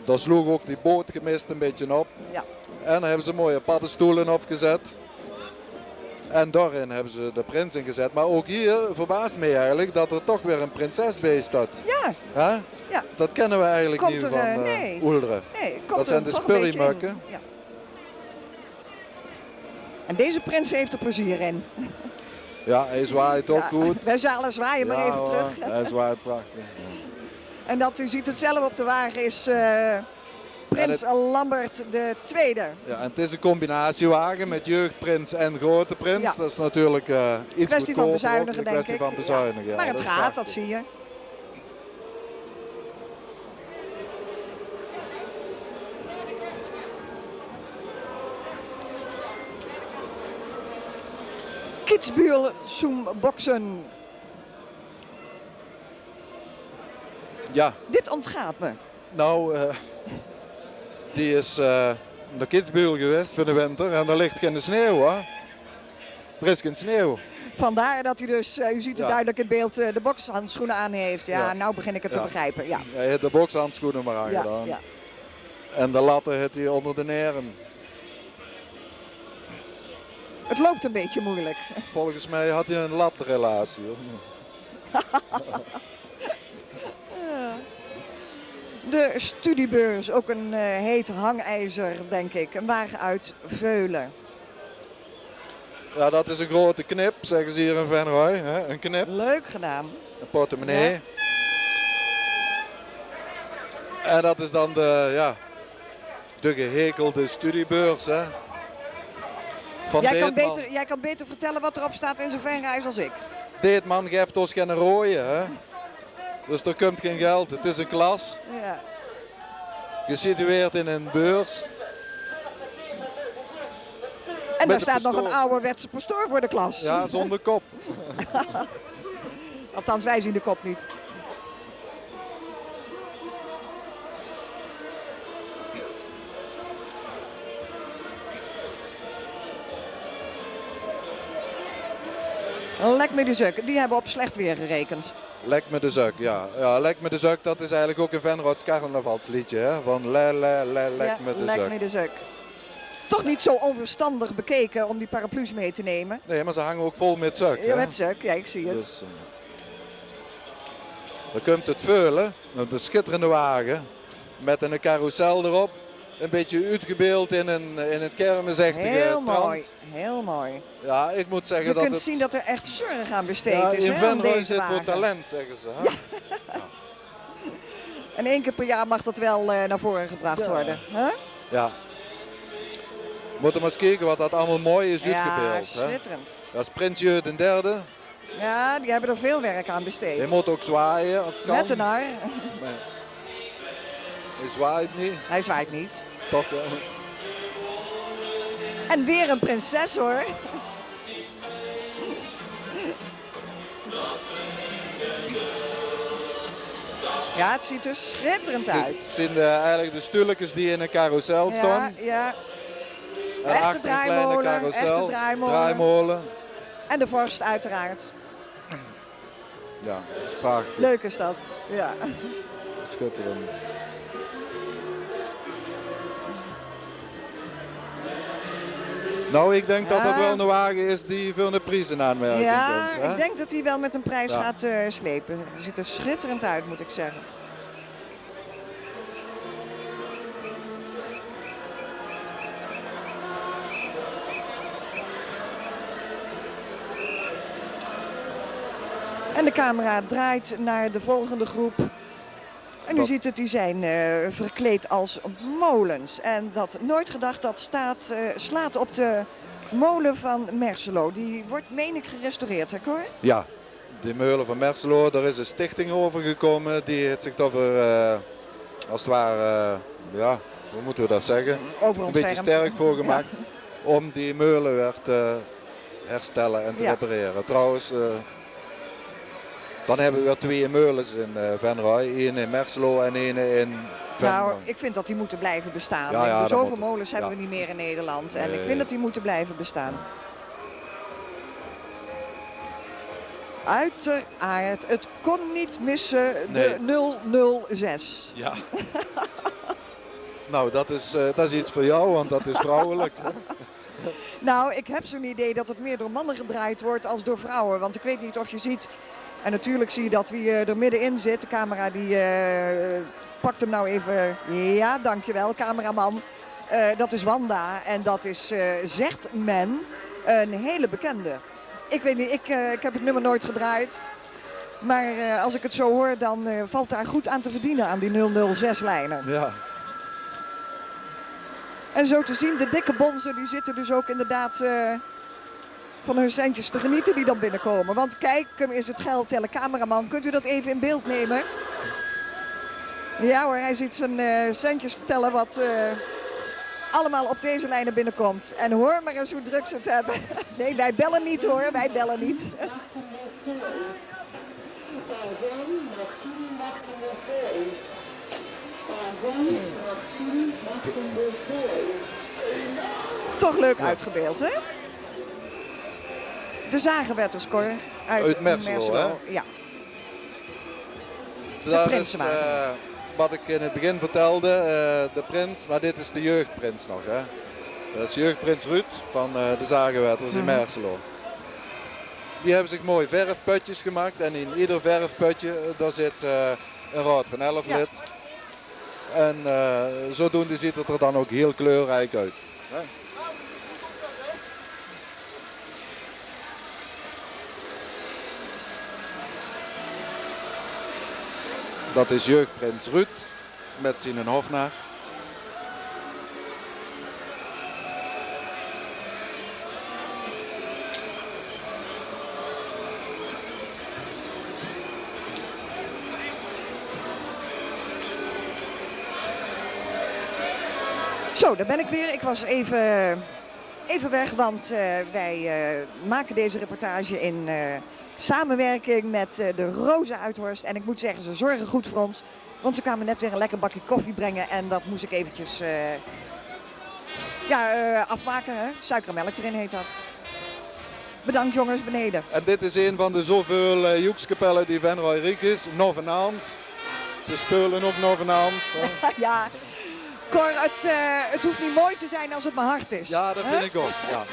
S1: Daar sloeg ook die boot gemist een beetje op.
S2: Ja.
S1: En daar hebben ze mooie paddenstoelen opgezet. En daarin hebben ze de prins ingezet. Maar ook hier verbaast mij eigenlijk dat er toch weer een prinses bij staat.
S2: Ja.
S1: Hè?
S2: Ja.
S1: Dat kennen we eigenlijk
S2: Komt
S1: niet
S2: er,
S1: van
S2: nee.
S1: Oelderen.
S2: Nee,
S1: Dat zijn de spurriemukken.
S2: Ja. En deze prins heeft er plezier in.
S1: Ja, hij zwaait ook goed.
S2: Wij zalen zwaaien maar even
S1: hoor,
S2: terug.
S1: Hij zwaait prachtig. Ja.
S2: En dat u ziet het zelf op de wagen is Prins Lambert de Tweede.
S1: Ja, en het is een combinatiewagen met jeugdprins en grote prins.
S2: Ja.
S1: Dat is natuurlijk iets
S2: Kwestie van
S1: goedkoper,
S2: bezuinigen,
S1: een
S2: denk
S1: kwestie
S2: ik.
S1: van bezuinigen. Ja,
S2: Maar het
S1: dat is
S2: gaat, dat
S1: prachtig.
S2: zie je. Kitzbühel Zoomboxen.
S1: Ja,
S2: Dit ontgaat me.
S1: nou, die is naar Kitzbühel geweest voor de winter en er ligt geen sneeuw. Hè? Er is geen sneeuw.
S2: Vandaar dat u dus, u ziet het duidelijk in beeld, de bokshandschoenen aan heeft. Ja,
S1: Ja.
S2: nou begin ik het te begrijpen. Ja.
S1: Hij heeft de bokshandschoenen maar aangedaan.
S2: Ja.
S1: En de latten heeft hij onder de neren.
S2: Het loopt een beetje moeilijk.
S1: Volgens mij had hij een latrelatie. Of niet?
S2: De studiebeurs, ook een heet hangijzer, denk ik. Een wagen uit Veulen.
S1: Ja, dat is een grote knip, zeggen ze hier in Venray. Hè? Een knip,
S2: Leuk gedaan.
S1: een portemonnee.
S2: Ja.
S1: En dat is dan de gehekelde studiebeurs. Hè? Van
S2: Jij kan beter vertellen wat erop staat in zo'n Venrays als ik.
S1: Deetman geeft ons geen rooie. Hè? Dus er komt geen geld. Het is een klas,
S2: Ja.
S1: gesitueerd in een beurs.
S2: En daar
S1: de
S2: staat nog een
S1: pastoor.
S2: ouderwetse pastoor voor de klas.
S1: Ja, zonder kop.
S2: Althans, wij zien de kop niet. Lek me de zuk, die hebben op slecht weer gerekend.
S1: Lek me de zak, ja. Ja, Lek me de zak, dat is eigenlijk ook een Venroods carnavalsliedje. Hè? Van lek me de
S2: Lek
S1: zak.
S2: me de zuk. toch niet zo onverstandig bekeken om die paraplu's mee te nemen.
S1: Nee, maar ze hangen ook vol met zak.
S2: Ja, met zuk, ja, ik zie het.
S1: Dus, dan komt het veulen, een schitterende wagen met een carousel erop. Een beetje uitgebeeld in een kermisachtige
S2: Heel
S1: trant.
S2: mooi, heel mooi.
S1: Ja, ik moet zeggen
S2: Je
S1: dat
S2: kunt
S1: het...
S2: zien dat er echt zorg aan besteed
S1: ja,
S2: is,
S1: in
S2: hè, aan
S1: Venray
S2: deze
S1: zit voor
S2: wagen.
S1: talent, zeggen ze. Hè?
S2: En 1 keer per jaar mag dat wel naar voren gebracht worden. Huh?
S1: Ja. Moeten we eens kijken wat dat allemaal mooi is
S2: Ja,
S1: uitgebeeld. Hè?
S2: schitterend.
S1: Dat is Prinsje de derde.
S2: Ja, die hebben er veel werk aan besteed.
S1: Hij moet ook zwaaien als het kan.
S2: Met een haar.
S1: Maar hij zwaait niet.
S2: Hij zwaait niet.
S1: Toch wel.
S2: En weer een prinses hoor. Ja, het ziet er schitterend
S1: Dit
S2: uit.
S1: zijn eigenlijk de stoeltjes die in een carousel
S2: Ja,
S1: staan.
S2: ja.
S1: En
S2: Echte
S1: achter een kleine
S2: draaimolen,
S1: carousel.
S2: echte draaimolen.
S1: Draaimolen.
S2: En de vorst uiteraard.
S1: Ja, dat is prachtig.
S2: Leuk is dat. Ja.
S1: Schitterend. Nou, ik denk dat
S2: Ja.
S1: dat wel een wagen is die veel een prijs in aanmerking
S2: Ja,
S1: komt. Hè?
S2: ik denk dat hij wel met een prijs
S1: Ja.
S2: gaat slepen. Hij ziet er schitterend uit, moet ik zeggen. En de camera draait naar de volgende groep. En u
S1: Dat-
S2: ziet het, die zijn verkleed als molens. En dat nooit gedacht, dat slaat op de molen van Merselo. Die wordt, meen ik, gerestaureerd, hè Cor?
S1: Ja, die meulen van Merselo, daar is een stichting over gekomen. Die heeft zich daarvoor, als het ware, ja, hoe moeten we dat zeggen?
S2: Over
S1: Een
S2: ons
S1: beetje
S2: scherm.
S1: sterk voor gemaakt. Om die meulen weer te herstellen en te
S2: Ja.
S1: repareren. Trouwens, dan hebben we weer 2 meulens in Venray. 1 in Merselo en 1 in Venray.
S2: Nou, ik vind dat die moeten blijven bestaan.
S1: Ja, ja, dat
S2: Zoveel
S1: moet.
S2: molens hebben
S1: Ja.
S2: we niet meer in Nederland. En ik
S1: Nee.
S2: vind dat die moeten blijven bestaan. Uiteraard, het kon niet missen, de 006.
S1: Ja. Nou, dat is iets voor jou, want dat is vrouwelijk. Hè?
S2: Nou, ik heb zo'n idee dat het meer door mannen gedraaid wordt als door vrouwen. Want ik weet niet of je ziet, en natuurlijk zie je dat wie er middenin zit. De camera die pakt hem nou even. Ja, dankjewel, cameraman. Dat is Wanda en dat is, zegt men, een hele bekende. Ik weet niet, ik heb het nummer nooit gedraaid. Maar als ik het zo hoor, dan valt daar goed aan te verdienen aan die 006-lijnen.
S1: Ja.
S2: En zo te zien, de dikke bonzen die zitten dus ook inderdaad van hun centjes te genieten die dan binnenkomen. Want kijk, hem is het geld tellen. Cameraman, kunt u dat even in beeld nemen? Ja hoor, hij ziet zijn centjes tellen wat allemaal op deze lijnen binnenkomt. En hoor maar eens hoe druk ze het hebben. Nee, wij bellen niet hoor, wij bellen niet. Toch leuk uitgebeeld, hè? De zagenwetterscore
S1: Uit Merselo, hè?
S2: Ja.
S1: Dat is
S2: prinsenwagen.
S1: wat ik in het begin vertelde, de prins, maar dit is de jeugdprins nog. Hè? Dat is jeugdprins Ruud van de Zagenwetters in Merselo. Die hebben zich mooi verfputjes gemaakt en in ieder verfputje daar zit een raad van 11
S2: Ja.
S1: lid. En zodoende ziet het er dan ook heel kleurrijk uit. Hè? Dat is jeugdprins Ruud met zijn hofnaar.
S2: Zo, daar ben ik weer. Ik was even weg, want wij maken deze reportage in samenwerking met de Roze Uithorst. En ik moet zeggen, ze zorgen goed voor ons. Want ze kwamen net weer een lekker bakje koffie brengen. En dat moest ik eventjes afmaken. Hè? Suiker en melk erin heet dat. Bedankt jongens, beneden.
S1: En dit is een van de zoveel joekskapellen die Venray rijk is. Nog vanavond. Ze spelen ook nog vanavond. Hè?
S2: Ja, Cor, het hoeft niet mooi te zijn als het maar hard is.
S1: Ja, dat
S2: Hè?
S1: vind ik ook. Ja.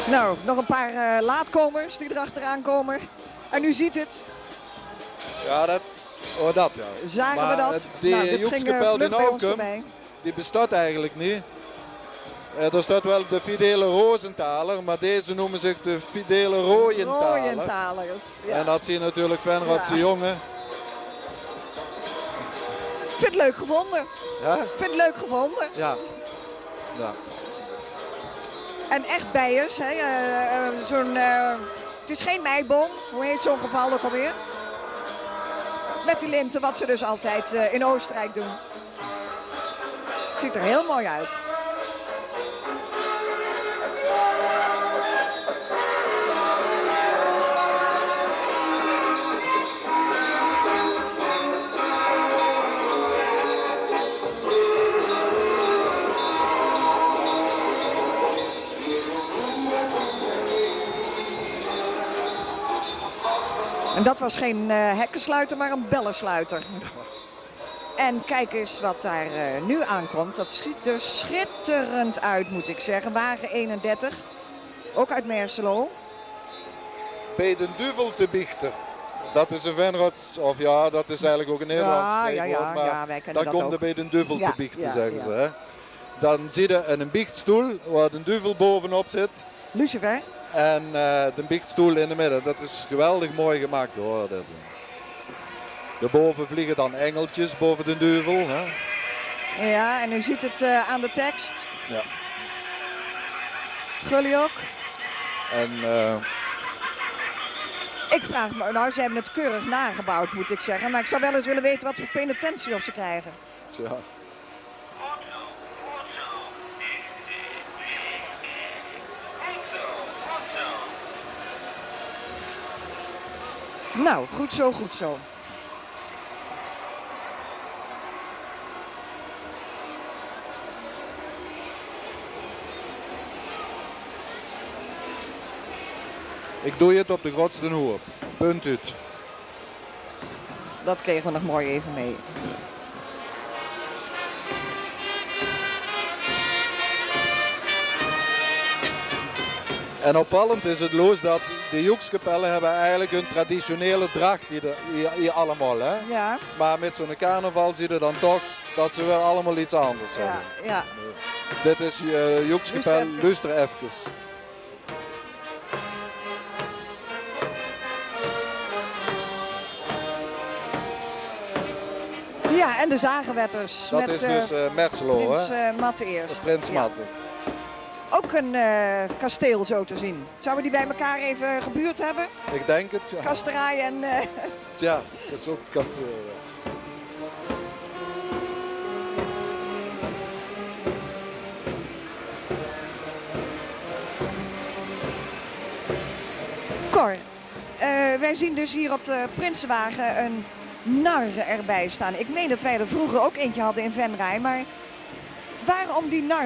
S2: Nou, nog een paar laatkomers die erachteraan komen. En u ziet het,
S1: Ja, dat ja.
S2: zagen
S1: Maar
S2: we dat.
S1: Die
S2: Nou, dit ging
S1: Joekskapel die
S2: vlug bij
S1: nou
S2: ons
S1: komt,
S2: voorbij.
S1: die bestaat eigenlijk niet. Er staat wel de Fidele Rosenthaler, maar deze noemen zich de Fidele Rooienthaler.
S2: Rooientalers. Ja.
S1: En dat zie je natuurlijk Venrotse
S2: Ja.
S1: jongen.
S2: Ik vind het leuk gevonden.
S1: Ja?
S2: Ik vind het leuk gevonden.
S1: Ja. Ja.
S2: En echt bijers. Hè? Het is geen meiboom. Hoe heet zo'n geval ook alweer? Met die linten, wat ze dus altijd in Oostenrijk doen. Ziet er heel mooi uit. En dat was geen hekkensluiter, maar een bellensluiter. En kijk eens wat daar nu aankomt. Dat ziet er schitterend uit, moet ik zeggen. Wagen 31, ook uit Merselo.
S1: Bij de duvel te biechten. Dat is een Venrots, of ja, dat is eigenlijk ook een Nederlands spreekwoord, maar
S2: ja, wij kennen
S1: dan
S2: dat
S1: komt er
S2: ook.
S1: bij de duvel
S2: Ja,
S1: te biechten,
S2: ja,
S1: zeggen
S2: ja.
S1: ze. Hè? Dan zie je een biechtstoel waar de duvel bovenop zit
S2: Lucifer.
S1: en de biechtstoel in de midden. Dat is geweldig mooi gemaakt hoor. Dat. Daarboven vliegen dan engeltjes boven de duvel. Hè?
S2: Ja, en u ziet het aan de tekst.
S1: Ja.
S2: Gully ook.
S1: En
S2: Ik vraag me, nou ze hebben het keurig nagebouwd moet ik zeggen. Maar ik zou wel eens willen weten wat voor penitentie of ze krijgen.
S1: tja.
S2: Nou, goed zo, goed zo.
S1: Ik doe het op de grootste hoop. Punt uit.
S2: Dat kregen we nog mooi even mee.
S1: En opvallend is het Loos dat de Joekskapellen hebben eigenlijk hun traditionele dracht hier allemaal. Hè?
S2: Ja,
S1: Maar met zo'n carnaval zie je dan toch dat ze weer allemaal iets anders
S2: ja,
S1: hebben.
S2: ja.
S1: Dit is Joekskapel, luister even.
S2: Ja, en de zagenwetters.
S1: Dat
S2: met
S1: is dus Merselo,
S2: Prins
S1: hè?
S2: Matte eerst.
S1: Prins
S2: Ja.
S1: Matte.
S2: Ook een kasteel zo te zien. Zouden we die bij elkaar even gebuurd hebben?
S1: Ik denk het, ja.
S2: Kasterij en...
S1: Tja, dat is ook kasteel. Ja.
S2: Cor, wij zien dus hier op de Prinsenwagen een nar erbij staan. Ik meen dat wij er vroeger ook eentje hadden in Venray, maar waarom die nar?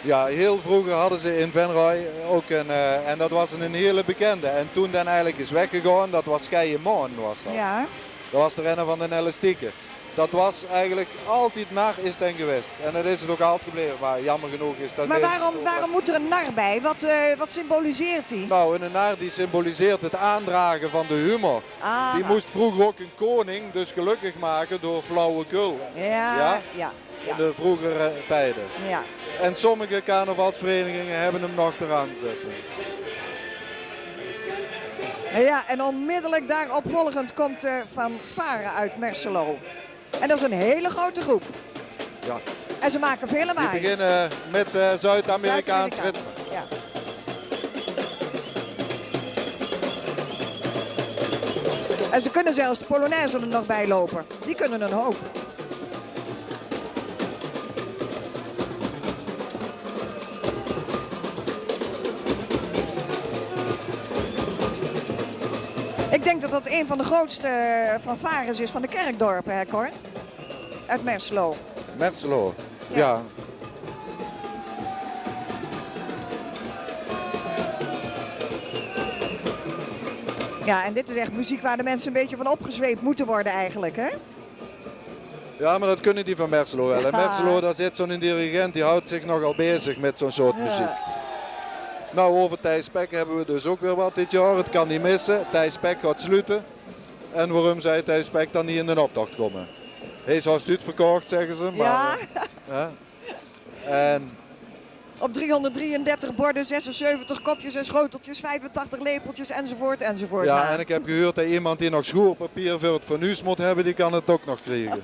S1: Ja, heel vroeger hadden ze in Venray ook een, en dat was een hele bekende. En toen dan eigenlijk is weggegaan, dat was Scheijemaan was dat.
S2: Ja,
S1: Dat was de renner van de elastieken. Dat was eigenlijk altijd nar is den geweest. En dat is het ook altijd gebleven. Maar jammer genoeg is dat
S2: maar
S1: niet.
S2: waarom moet er een nar bij? Wat symboliseert die?
S1: Nou, een nar die symboliseert het aandragen van de humor.
S2: Ah,
S1: Die moest vroeger ook een koning dus gelukkig maken door flauwekul.
S2: ja,
S1: Ja?
S2: ja,
S1: In de vroegere tijden.
S2: ja.
S1: En sommige carnavalsverenigingen hebben hem nog eraan zitten.
S2: Ja, en onmiddellijk daarop volgend komt Van Varen uit Merselo. En dat is een hele grote groep.
S1: Ja.
S2: En ze maken veel
S1: Die
S2: lawaai.
S1: beginnen met Zuid-Amerikaans ritme.
S2: Ja. En ze kunnen zelfs de Polonaise er nog bij lopen. Die kunnen een hoop. Ik Ik denk dat dat een van de grootste fanfares is van de kerkdorpen, hè Cor? Uit Merselo.
S1: Merselo, ja.
S2: Ja, en dit is echt muziek waar de mensen een beetje van opgezweept moeten worden eigenlijk, hè?
S1: Ja, maar dat kunnen die van Merselo wel. In Merselo, daar zit zo'n dirigent, die houdt zich nogal bezig met zo'n soort muziek. Nou, over Thijs Pek hebben we dus ook weer wat dit jaar. Het kan niet missen. Thijs Pek gaat sluiten. En waarom zou Thijs Pek dan niet in de optocht komen? Hij is haast uitverkocht, zeggen ze. Maar,
S2: Ja.
S1: En
S2: Op 333 borden, 76 kopjes en schoteltjes, 85 lepeltjes enzovoort enzovoort.
S1: ja, en ik heb gehoord dat iemand die nog schoolpapier voor het fornuis moet hebben, die kan het ook nog krijgen.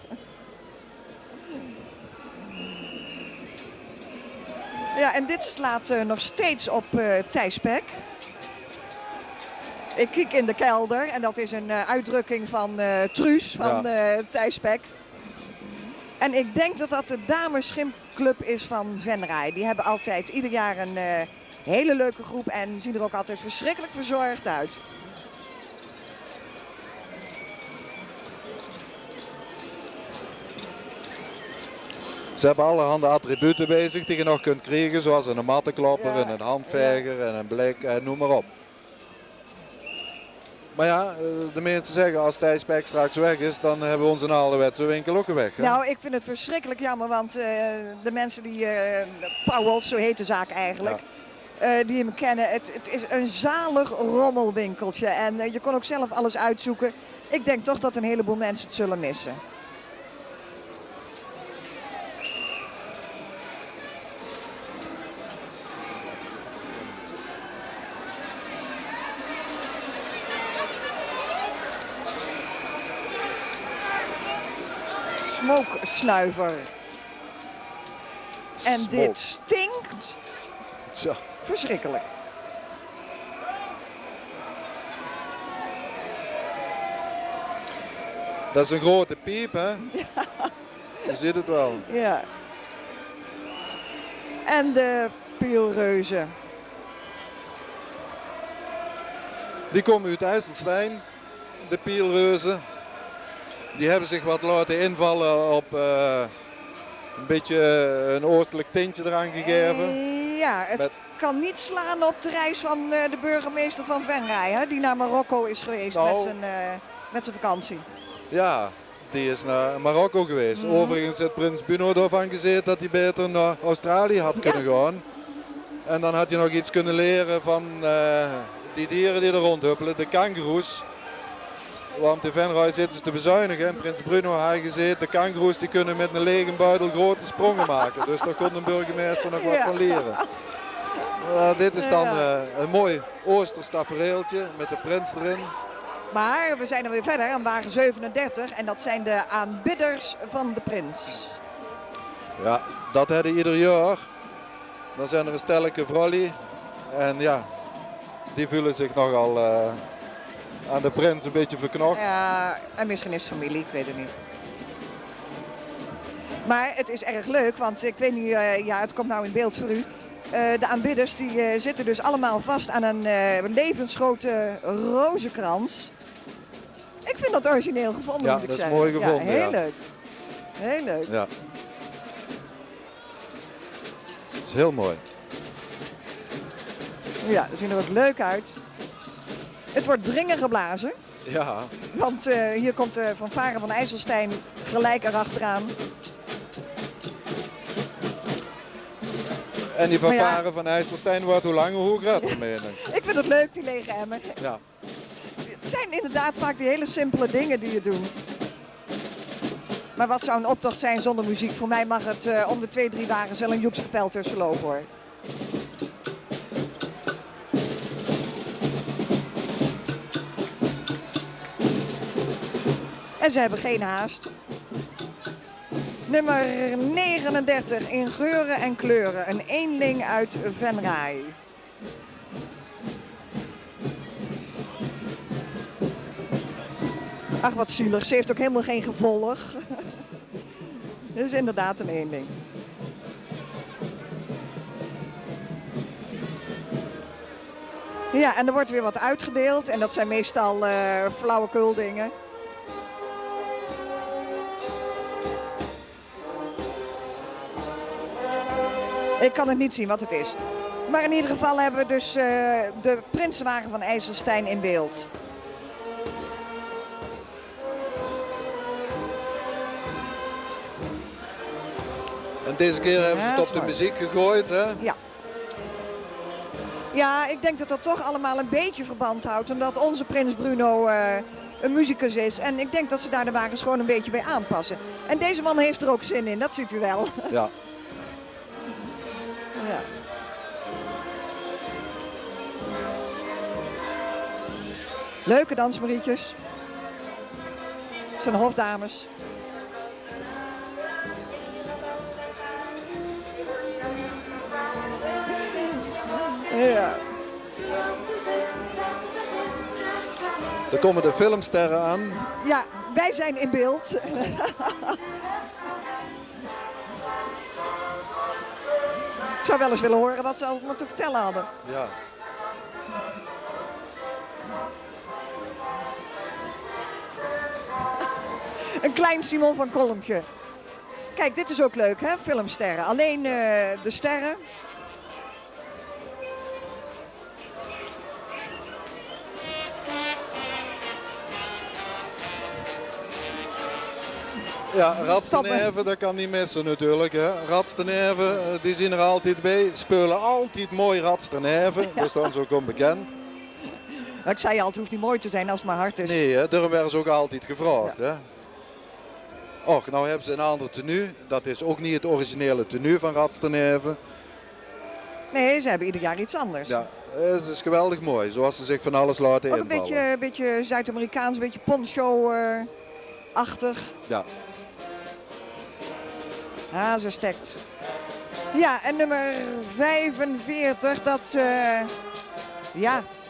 S2: Ja, en dit slaat nog steeds op Thijs Pek. Ik kijk in de kelder en dat is een uitdrukking van Truus van Thijs Pek. En ik denk dat dat de damesschimclub is van Venray. Die hebben altijd ieder jaar een hele leuke groep en zien er ook altijd verschrikkelijk verzorgd uit.
S1: Ze hebben allerhande attributen bezig die je nog kunt krijgen, zoals een mattenklapper,
S2: Ja.
S1: en een handveger en een blik en noem maar op. Maar ja, de mensen zeggen als Thijs Pek straks weg is, dan hebben we onze ouderwetse winkel ook weg. Hè?
S2: Nou, ik vind het verschrikkelijk jammer, want de mensen die, Pauwels, zo heet de zaak eigenlijk, die hem kennen, het is een zalig rommelwinkeltje. En je kon ook zelf alles uitzoeken. Ik denk toch dat een heleboel mensen het zullen missen. Smokesnuiver. En
S1: Smoke.
S2: dit stinkt
S1: Tja.
S2: verschrikkelijk.
S1: Dat is een grote piep, hè? Je ziet het wel.
S2: Ja. En de pielreuzen.
S1: Die komen uit IJsselstein, de pielreuzen. Die hebben zich wat laten invallen op een beetje een oostelijk tintje eraan gegeven.
S2: Ja, het
S1: Met-
S2: kan niet slaan op de reis van de burgemeester van Venray, hè, die naar Marokko is geweest
S1: Nou.
S2: met zijn vakantie.
S1: Ja, die is naar Marokko geweest. Overigens heeft Prins Buno ervan gezeten dat hij beter naar Australië had kunnen gaan. En dan had hij nog iets kunnen leren van die dieren die er rondhuppelen, de kangoeroes. Want in Venray zitten ze te bezuinigen. En Prins Bruno had gezeten, de kangoeroes die kunnen met een lege buidel grote sprongen maken. Dus daar kon de burgemeester nog wat van leren. Dit is dan een mooi Oosterstafereeltje met de prins erin.
S2: Maar we zijn er weer verder aan wagen 37 en dat zijn de aanbidders van de prins.
S1: Ja, dat hebben ieder jaar. Dan zijn er een stelletje vrouwen. En ja, die voelen zich nogal aan de prins een beetje verknocht.
S2: Ja, en misschien is het familie, ik weet het niet. Maar het is erg leuk, want ik weet niet, ja, het komt nou in beeld voor u. De aanbidders die zitten dus allemaal vast aan een levensgrote rozenkrans. Ik vind dat origineel gevonden,
S1: Ja,
S2: moet ik
S1: dat is
S2: zeggen.
S1: mooi gevonden,
S2: Ja, heel
S1: ja.
S2: leuk. Heel leuk.
S1: Ja. Dat is heel mooi.
S2: Ja, ze zien er ook leuk uit. Het wordt dringen geblazen,
S1: Ja,
S2: want hier komt de fanfare van IJsselstein gelijk erachteraan.
S1: en die
S2: Maar ja.
S1: fanfare van IJsselstein wordt hoe langer hoe groter, meen ik.
S2: Ik vind het leuk, die lege emmer.
S1: Ja.
S2: Het zijn inderdaad vaak die hele simpele dingen die je doet. Maar wat zou een optocht zijn zonder muziek? Voor mij mag het om de 2-3 wagens wel een joekspel tussen lopen, hoor. En ze hebben geen haast. Nummer 39 in geuren en kleuren. Een eenling uit Venray. Ach, wat zielig. Ze heeft ook helemaal geen gevolg. Het is inderdaad een eenling. Ja, en er wordt weer wat uitgedeeld. En dat zijn meestal flauwekul dingen. Ik kan het niet zien wat het is. Maar in ieder geval hebben we dus de Prinsenwagen van IJsselstein in beeld.
S1: En deze keer hebben ze
S2: Ja,
S1: het op de
S2: mooi.
S1: muziek gegooid. Hè?
S2: Ja. Ja, ik denk dat dat toch allemaal een beetje verband houdt. Omdat onze Prins Bruno een muzikus is. En ik denk dat ze daar de wagens gewoon een beetje bij aanpassen. En deze man heeft er ook zin in, dat ziet u wel.
S1: Ja.
S2: Ja. Leuke dansmarietjes. Het zijn hofdames. Ja.
S1: Er komen de filmsterren aan.
S2: Ja, wij zijn in beeld. Ik zou wel eens willen horen wat ze allemaal te vertellen hadden.
S1: Ja.
S2: Een klein Simon van Kolmpje. Kijk, dit is ook leuk, hè? Filmsterren. Alleen de sterren.
S1: Ja, Radsteneven, dat kan niet missen natuurlijk. Hè. Radsteneven, die zien er altijd bij. Spelen altijd mooi Radsteneven. Dat is dan ook onbekend.
S2: Ik zei je al, het hoeft niet mooi te zijn als het maar hard is.
S1: Nee, hè, daarom werden ze ook altijd gevraagd. Hè. Och, nou hebben ze een ander tenue. Dat is ook niet het originele tenue van Radsteneven.
S2: Nee, ze hebben ieder jaar iets anders.
S1: Ja, het is geweldig mooi. Zoals ze zich van alles laten
S2: Ook een
S1: invallen.
S2: beetje Zuid-Amerikaans, een beetje poncho-achtig.
S1: Ja.
S2: Ze stekt. Ja, en nummer 45, dat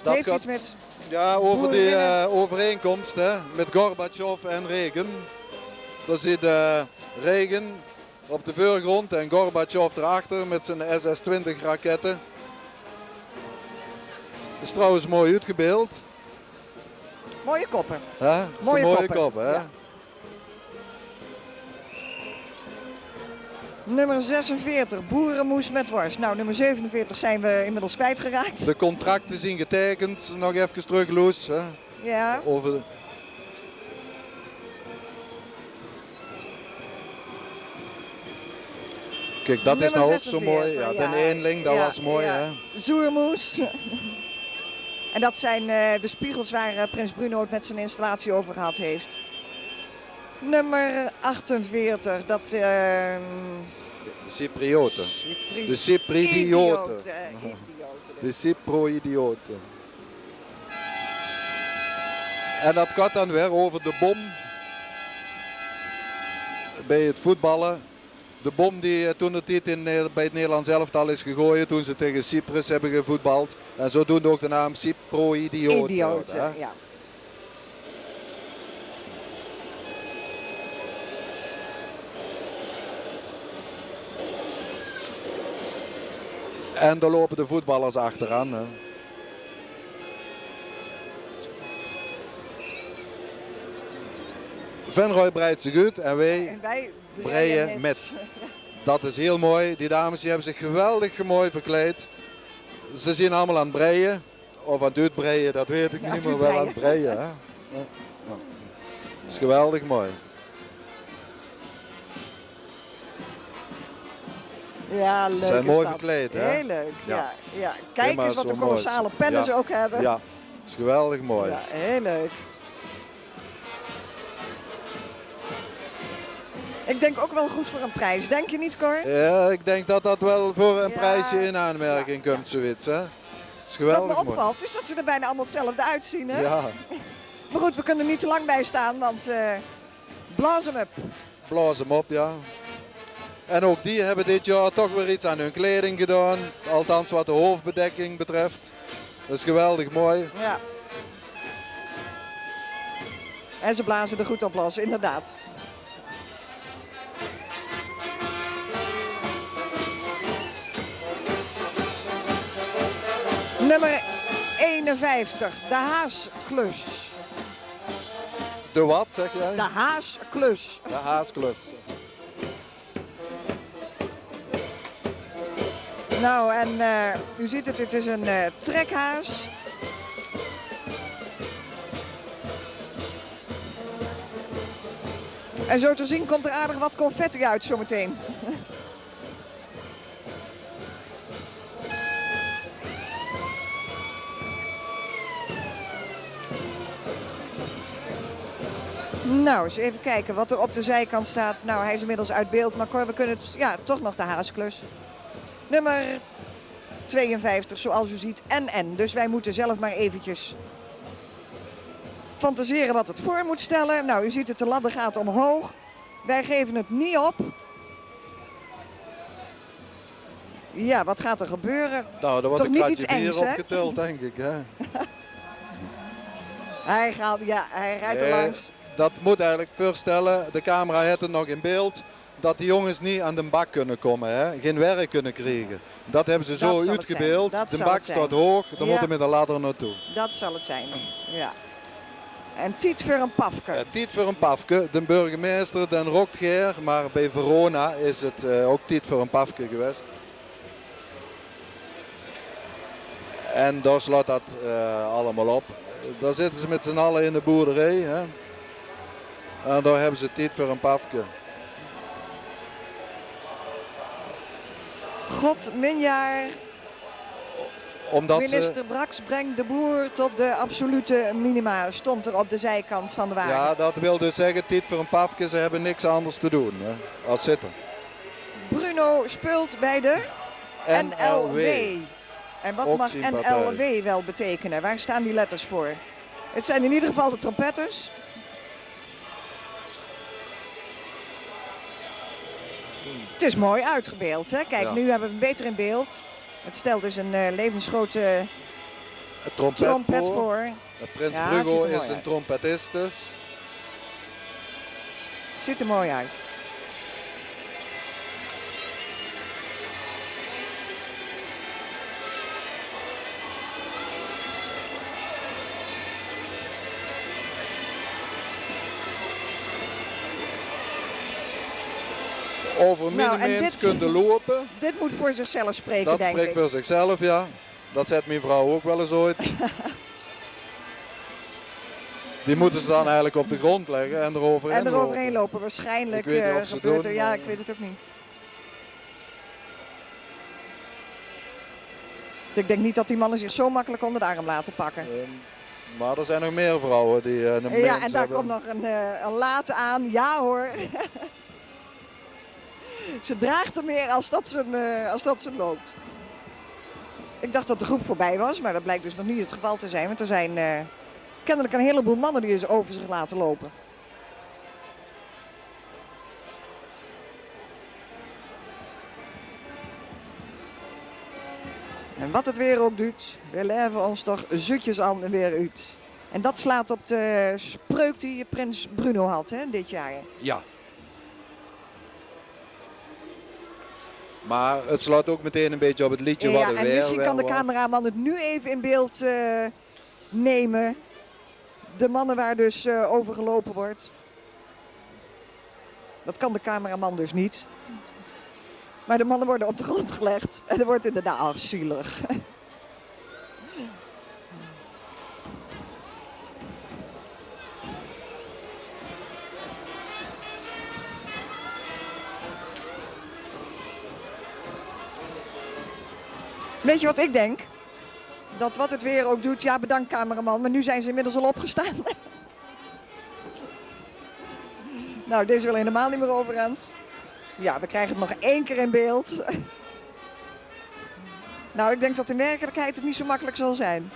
S1: Dat
S2: heeft
S1: gaat-
S2: iets met...
S1: Ja, over die
S2: Boerinnen.
S1: overeenkomst hè, met Gorbachev en Reagan. Daar zit Reagan op de voorgrond en Gorbachev erachter met zijn SS-20 raketten. Is trouwens mooi uitgebeeld.
S2: Mooie koppen.
S1: Hè? Dat is
S2: Mooie
S1: een mooie
S2: koppen,
S1: kop, hè?
S2: ja. Nummer 46, boerenmoes met worst. Nou, nummer 47 zijn we inmiddels kwijtgeraakt.
S1: De contracten zien getekend. Nog even terug, Loes. Hè?
S2: Ja.
S1: Over de... Kijk, dat is
S2: Nummer
S1: nou ook zo
S2: 46,
S1: mooi. Ja, Den Eenling, dat was mooi,
S2: ja.
S1: hè?
S2: Zoermoes. En dat zijn de spiegels waar Prins Bruno het met zijn installatie over gehad heeft. Nummer 48, dat...
S1: De Cyprioten. De Cypridioten.
S2: Idioten.
S1: De Cypro-idioten. En dat gaat dan weer over de bom bij het voetballen. De bom die toen het tijd bij het Nederlands elftal is gegooid toen ze tegen Cyprus hebben gevoetbald. En zodoende ook de naam Cypro-idioten.
S2: Idioten,
S1: hè?
S2: ja.
S1: En daar lopen de voetballers achteraan. Hè. Venrooy breidt zich uit en wij
S2: En wij
S1: breien met. Dat is heel mooi. Die dames die hebben zich geweldig mooi verkleed. Ze zien allemaal aan het breien. Of aan het uitbreien, dat weet ik
S2: Ja,
S1: niet,
S2: aan
S1: maar
S2: het
S1: wel aan het breien. Hè. Ja. Ja. Dat is geweldig mooi.
S2: Ja, leuk.
S1: Zijn
S2: is
S1: mooi
S2: dat.
S1: verkleed, hè?
S2: Heel leuk,
S1: Ja.
S2: ja. Ja. Kijk
S1: maar
S2: eens wat
S1: zo
S2: een
S1: mooi.
S2: kolossale pennen
S1: Ja.
S2: ze ook hebben.
S1: Ja, dat is geweldig mooi.
S2: Ja, heel leuk. Ik denk ook wel goed voor een prijs. Denk je niet, Cor?
S1: Ja, ik denk dat dat wel voor een
S2: Ja.
S1: prijsje in aanmerking komt, zoiets. Hè? Dat is
S2: Wat
S1: geweldig
S2: me
S1: mooi.
S2: opvalt is dat ze er bijna allemaal hetzelfde uitzien. Hè?
S1: Ja,
S2: Maar goed, we kunnen er niet te lang bij staan, want blaas hem op.
S1: blaas hem op, ja. En ook die hebben dit jaar toch weer iets aan hun kleding gedaan. Althans wat de hoofdbedekking betreft. Dat is geweldig mooi.
S2: Ja. En ze blazen er goed op los, inderdaad. Nummer de haasklus.
S1: De wat, zeg jij?
S2: De haasklus.
S1: De haasklus.
S2: Nou, en u ziet het, het is een trekhaas. En zo te zien komt er aardig wat confetti uit zometeen. Nou, eens even kijken wat er op de zijkant staat. Nou, hij is inmiddels uit beeld, maar Cor, we kunnen het, ja, toch nog de haasklus. Nummer 52, zoals u ziet, NN. Dus wij moeten zelf maar eventjes fantaseren wat het voor moet stellen. Nou, u ziet het, de ladder gaat omhoog. Wij geven het niet op. Ja, wat gaat er gebeuren?
S1: Nou, er wordt
S2: Toch
S1: een
S2: niet iets
S1: kratje bier
S2: engs, hè?
S1: opgeteld, denk ik. Hè?
S2: Hij rijdt er langs.
S1: Dat moet eigenlijk voorstellen, de camera heeft het nog in beeld, dat die jongens niet aan de bak kunnen komen, hè? Geen werk kunnen krijgen. Dat hebben ze
S2: Dat
S1: zo
S2: zal het
S1: uitgebeeld.
S2: zijn. Dat
S1: De
S2: zal
S1: bak
S2: het zijn.
S1: staat hoog, dan
S2: Ja.
S1: moeten we met een ladder naartoe.
S2: Dat zal het zijn, ja. En Tiet voor een pafke.
S1: Tiet voor een pafke, de burgemeester, den Rokgeer, maar bij Verona is het ook Tiet voor een pafke geweest. En daar slaat dat allemaal op. Daar zitten ze met z'n allen in de boerderij. Hè? En daar hebben ze Tiet voor een pafke.
S2: God, minjaar.
S1: Omdat
S2: Minister Brax brengt de boer tot de absolute minima. Stond er op de zijkant van de wagen.
S1: Ja, dat wil dus zeggen, Tiet voor een pafke, ze hebben niks anders te doen hè, als zitten.
S2: Bruno speelt bij de NLW. En wat
S1: Ook
S2: mag
S1: sympathie.
S2: NLW wel betekenen? Waar staan die letters voor? Het zijn in ieder geval de trompetters. Het is mooi uitgebeeld. Hè? Kijk,
S1: Ja.
S2: nu hebben we het beter in beeld. Het stelt dus een levensgrote
S1: Het trompet,
S2: trompet
S1: voor.
S2: voor.
S1: Prins
S2: Ja, het ziet
S1: Brugo
S2: er mooi
S1: is een
S2: uit.
S1: trompetist dus.
S2: Ziet er mooi uit.
S1: Over
S2: Nou, en
S1: minimeens
S2: dit-
S1: kunnen lopen.
S2: Dit moet voor zichzelf spreken,
S1: Dat
S2: denk
S1: spreekt
S2: ik.
S1: voor zichzelf, ja. Dat zet mijn vrouw ook wel eens ooit. Die moeten ze dan eigenlijk op de grond leggen en eroverheen
S2: En eroverheen
S1: lopen.
S2: lopen. Waarschijnlijk
S1: Ik weet niet of ze
S2: gebeurt
S1: doen,
S2: er. Ja,
S1: maar-
S2: ik weet het ook niet. Ik denk niet dat die mannen zich zo makkelijk onder de arm laten pakken.
S1: Maar er zijn nog meer vrouwen die een
S2: Ja,
S1: mens
S2: en daar
S1: hebben.
S2: komt nog een laat aan. Ja hoor. Ze draagt er meer als dat ze hem loopt. Ik dacht dat de groep voorbij was, maar dat blijkt dus nog niet het geval te zijn. Want er zijn kennelijk een heleboel mannen die ze over zich laten lopen. En wat het weer ook doet, we leven ons toch zoetjes aan en weer uit. En dat slaat op de spreuk die prins Bruno had, hè, dit jaar.
S1: Ja. Maar het slaat ook meteen een beetje op het liedje wat
S2: Ja,
S1: er
S2: en
S1: weer
S2: misschien kan de
S1: was.
S2: cameraman het nu even in beeld nemen. De mannen waar dus over gelopen wordt. Dat kan de cameraman dus niet. Maar de mannen worden op de grond gelegd. En er wordt inderdaad ach, zielig. Weet je wat ik denk? Dat wat het weer ook doet, ja bedankt cameraman, maar nu zijn ze inmiddels al opgestaan. Nou, deze wil helemaal niet meer overeind. Ja, we krijgen het nog 1 keer in beeld. Nou, ik denk dat in werkelijkheid het niet zo makkelijk zal zijn.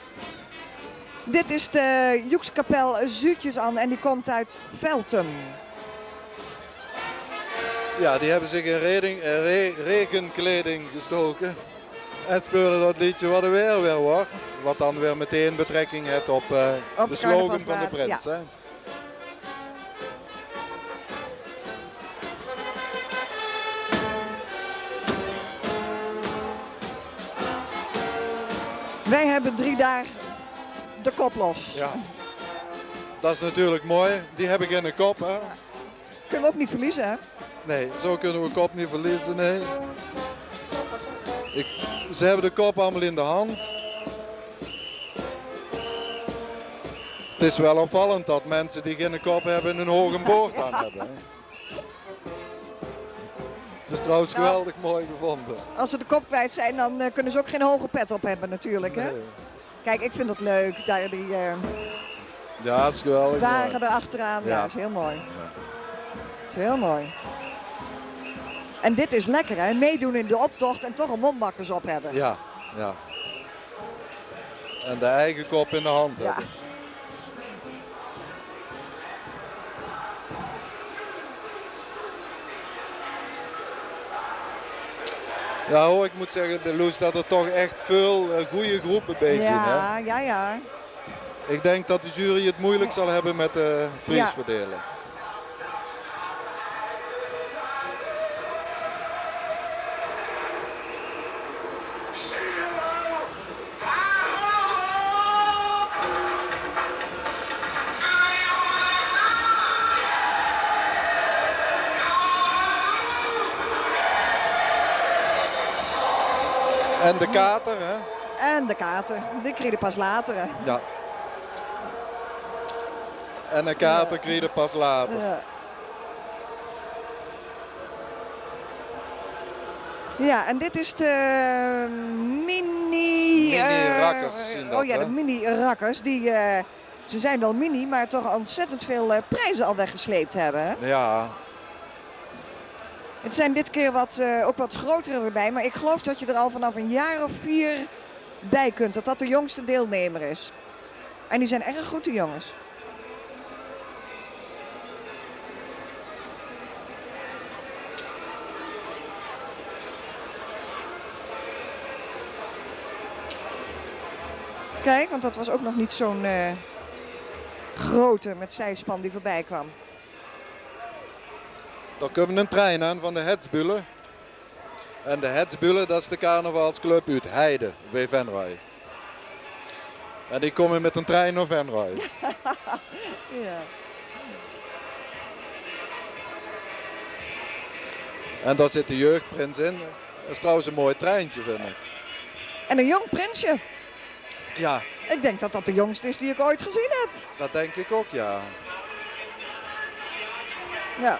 S2: Dit is de Joekskapel Zuutjes aan en die komt uit Veltum.
S1: Ja, die hebben zich in regenkleding gestoken. En spelen dat liedje wat er weer wordt. Wat dan weer meteen betrekking heeft op de slogan van de
S2: carnavalsparade,
S1: prins.
S2: ja.
S1: Hè?
S2: Wij hebben 3 dagen de kop los.
S1: Ja. Dat is natuurlijk mooi. Die heb ik in de kop. Hè?
S2: Kunnen we ook niet verliezen, hè?
S1: Nee, zo kunnen we de kop niet verliezen. Nee. Ze hebben de kop allemaal in de hand. Het is wel opvallend dat mensen die geen kop hebben een hoge boord aan hebben. Hè? Het is trouwens geweldig mooi gevonden.
S2: Als ze de kop kwijt zijn, dan kunnen ze ook geen hoge pet op hebben natuurlijk, hè?
S1: Nee.
S2: Kijk, ik vind het leuk. Daar die
S1: Ja, het is geweldig
S2: wagen
S1: mooi.
S2: erachteraan. Ja,
S1: Ja.
S2: dat is heel mooi. Dat is heel mooi. En dit is lekker, hè? Meedoen in de optocht en toch een mondmakkers op hebben.
S1: Ja, ja. En de eigen kop in de hand
S2: Ja.
S1: hebben. Ja hoor, ik moet zeggen, Loes, dat er toch echt veel goede groepen bij zijn. Hè?
S2: Ja, ja, ja.
S1: Ik denk dat de jury het moeilijk zal hebben met de prijs verdelen. En de kater, hè?
S2: En de kater. Die kreeg je pas later, hè?
S1: Ja. En een kater kreeg je pas later.
S2: Ja. Ja, en dit is de
S1: Mini-rakkers zien dat,
S2: oh ja, de
S1: hè?
S2: mini-rakkers. Ze zijn wel mini, maar toch ontzettend veel prijzen al weggesleept hebben. Hè?
S1: Ja,
S2: Het zijn dit keer ook wat grotere erbij, maar ik geloof dat je er al vanaf een jaar of 4 bij kunt. Dat dat de jongste deelnemer is. En die zijn erg goed, de jongens. Kijk, want dat was ook nog niet zo'n grote met zijspan die voorbij kwam.
S1: daar komt een trein aan van de Hetsbulen. En de Hetsbulen, dat is de carnavalsclub uit Heide bij Venray. En die komen met een trein naar Venray.
S2: Ja.
S1: En daar zit de jeugdprins in. Dat is trouwens een mooi treintje, vind ik.
S2: En een jong prinsje.
S1: Ja,
S2: Ik denk dat dat de jongste is die ik ooit gezien heb.
S1: dat denk ik ook, ja.
S2: Ja.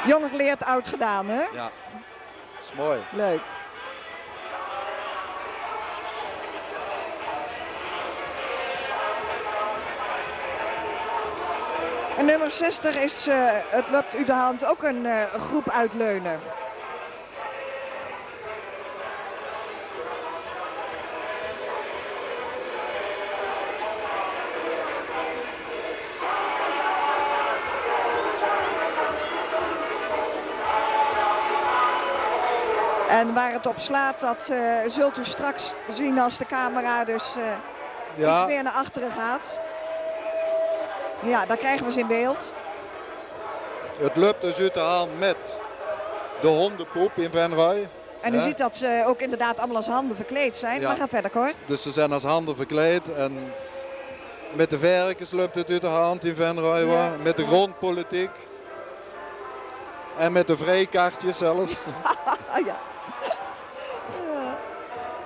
S2: Jong geleerd, oud gedaan, hè?
S1: Ja, dat is mooi.
S2: Leuk. En nummer 60 is, het loopt u de hand, ook een groep uitleunen. En waar het op slaat, dat zult u straks zien als de camera dus iets meer naar achteren gaat. Ja, daar krijgen we ze in beeld.
S1: Het loopt dus uit de hand met de hondenpoep in Venray.
S2: En u ziet dat ze ook inderdaad allemaal als handen verkleed zijn.
S1: Ja.
S2: Maar ga verder, hoor.
S1: Dus ze zijn als handen verkleed en met de verkens loopt het uit de hand in Venray.
S2: Ja.
S1: Met de grondpolitiek en met de vrijkaartjes zelfs.
S2: Ah, ja. Ja.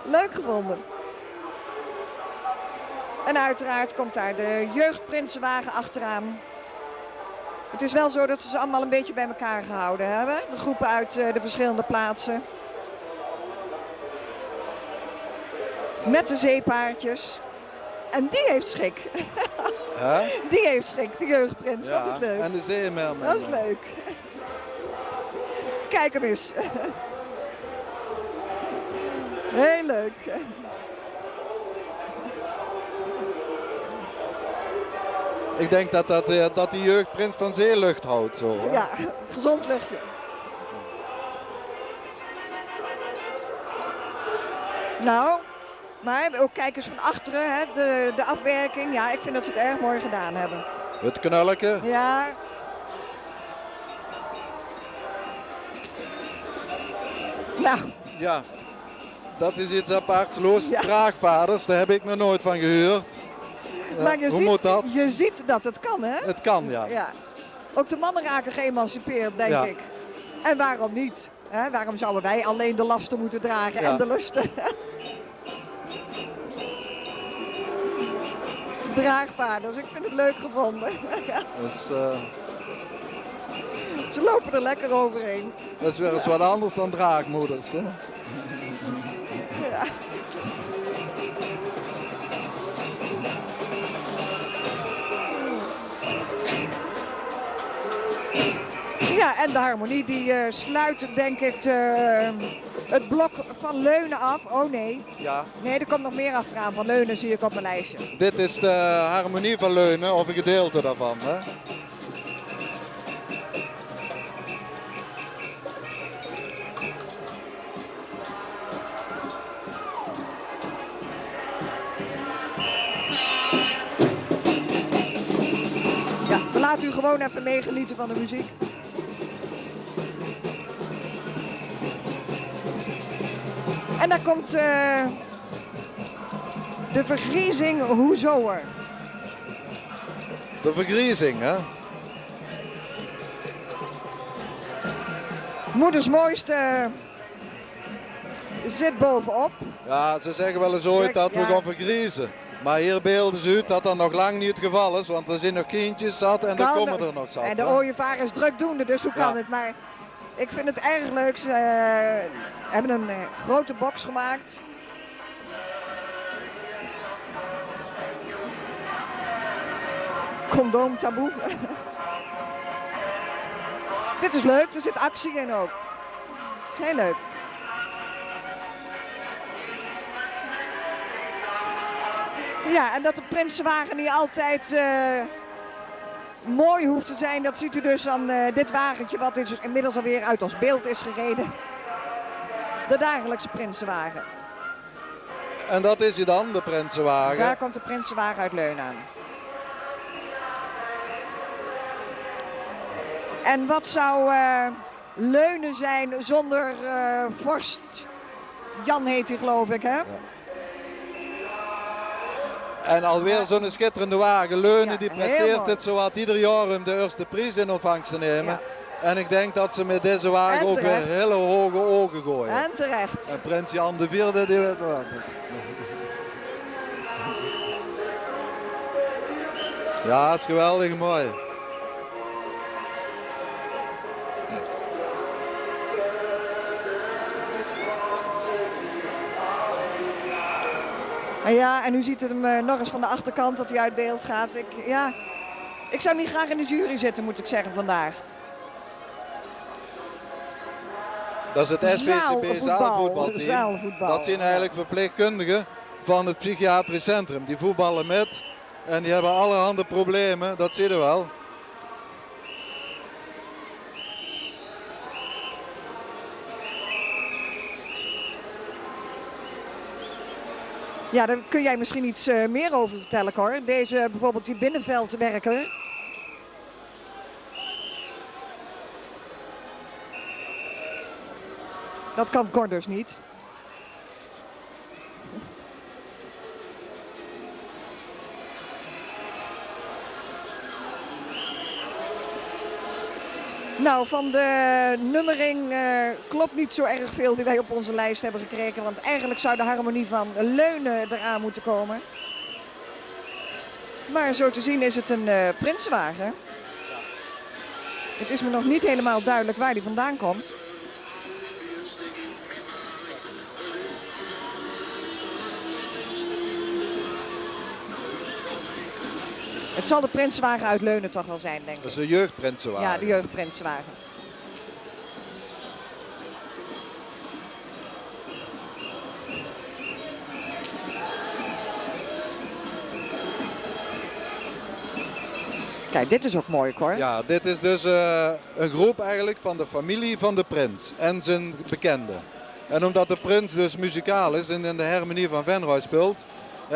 S2: Leuk gevonden. En uiteraard komt daar de jeugdprinsenwagen achteraan. Het is wel zo dat ze allemaal een beetje bij elkaar gehouden hebben. De groepen uit de verschillende plaatsen. Met de zeepaardjes. En die heeft schrik.
S1: Hè?
S2: Die heeft schrik, de jeugdprins. Dat is leuk.
S1: En de zeemerman.
S2: Dat is leuk. Kijk hem eens. Heel leuk.
S1: Ik denk dat die jeugdprins van zeelucht houdt. Zo, hè?
S2: Ja, gezond luchtje. Nou, maar ook kijkers van achteren, hè, de afwerking. Ja, ik vind dat ze het erg mooi gedaan hebben.
S1: Het knulletje.
S2: Nou,
S1: Ja, dat is iets aparts. Loos
S2: Ja.
S1: draagvaders, daar heb ik nog nooit van gehoord. Ja,
S2: maar
S1: hoe moet dat?
S2: je ziet dat het kan, hè?
S1: Het kan, ja.
S2: Ja. Ook de mannen raken geëmancipeerd, denk
S1: Ja.
S2: ik. En waarom niet? Hè? Waarom zouden wij alleen de lasten moeten dragen
S1: Ja.
S2: en de lusten? Draagvaarders, ik vind het leuk gevonden. Ja,
S1: Dus,
S2: ze lopen er lekker overheen.
S1: dat is weer eens wat anders dan draagmoeders. Hè?
S2: Ja. Ja, en de harmonie die sluit denk ik het blok van Leunen af. Oh nee,
S1: Ja,
S2: nee, er komt nog meer achteraan van Leunen, zie ik op mijn lijstje.
S1: dit is de harmonie van Leunen, of een gedeelte daarvan. Hè?
S2: Ja, we laten u gewoon even meegenieten van de muziek. En daar komt de vergriezing Hoezoer.
S1: De vergriezing, hè?
S2: Moeders mooiste zit bovenop.
S1: Ja, ze zeggen wel eens ooit dat we
S2: Ja.
S1: gaan vergriezen. Maar hier beelden ze uit dat dat nog lang niet het geval is, want er zijn nog kindjes zat en er
S2: Kan
S1: komen
S2: de-
S1: er nog zat.
S2: En de
S1: hè?
S2: ooievaar is drukdoende, dus hoe kan
S1: Ja.
S2: het? Maar ik vind het erg leuk. Ze hebben een grote box gemaakt. Condoom taboe. Dit is leuk, er zit actie in ook. Dat is heel leuk. Ja, en dat de Prinsenwagen niet altijd mooi hoeft te zijn, dat ziet u dus aan dit wagentje wat is inmiddels alweer uit ons beeld is gereden. De dagelijkse Prinsenwagen.
S1: En dat is hij dan, de Prinsenwagen.
S2: Daar komt de Prinsenwagen uit Leunen aan. En wat zou Leunen zijn zonder vorst Jan heet hij geloof ik, hè?
S1: En alweer zo'n schitterende wagen. Leunen
S2: Ja,
S1: die
S2: heel
S1: presteert
S2: mooi.
S1: het zowat ieder jaar om de eerste prijs in ontvangst te nemen.
S2: Ja.
S1: En ik denk dat ze met deze wagen
S2: En
S1: ook weer
S2: terecht.
S1: hele hoge ogen gooien.
S2: En terecht.
S1: En Prins Jan de Vierde, die weet wat. Ja, is geweldig mooi.
S2: Ja, en u ziet hem nog eens van de achterkant dat hij uit beeld gaat. Ik zou niet graag in de jury zitten, moet ik zeggen, vandaag.
S1: Dat is het SVCB
S2: Zaalvoetbal.
S1: zaalvoetbalteam.
S2: Zaalvoetbal,
S1: Dat zijn eigenlijk verpleegkundigen van het psychiatrisch centrum. Die voetballen met en die hebben allerhande problemen, dat zie je wel.
S2: Ja, daar kun jij misschien iets meer over vertellen, Cor. Deze bijvoorbeeld die binnenveldwerker. Dat kan Cor dus niet. Nou, van de nummering klopt niet zo erg veel die wij op onze lijst hebben gekregen. Want eigenlijk zou de harmonie van Leunen eraan moeten komen. Maar zo te zien is het een Prinsenwagen. Het is me nog niet helemaal duidelijk waar die vandaan komt. Het zal de Prinsenwagen uit Leunen toch wel zijn, denk ik.
S1: Dat is een jeugdprinsenwagen.
S2: Ja, de jeugdprinsenwagen. Kijk, dit is ook mooi, Cor.
S1: Ja, dit is dus een groep eigenlijk van de familie van de prins en zijn bekenden. En omdat de prins dus muzikaal is en in de harmonie van Venray speelt,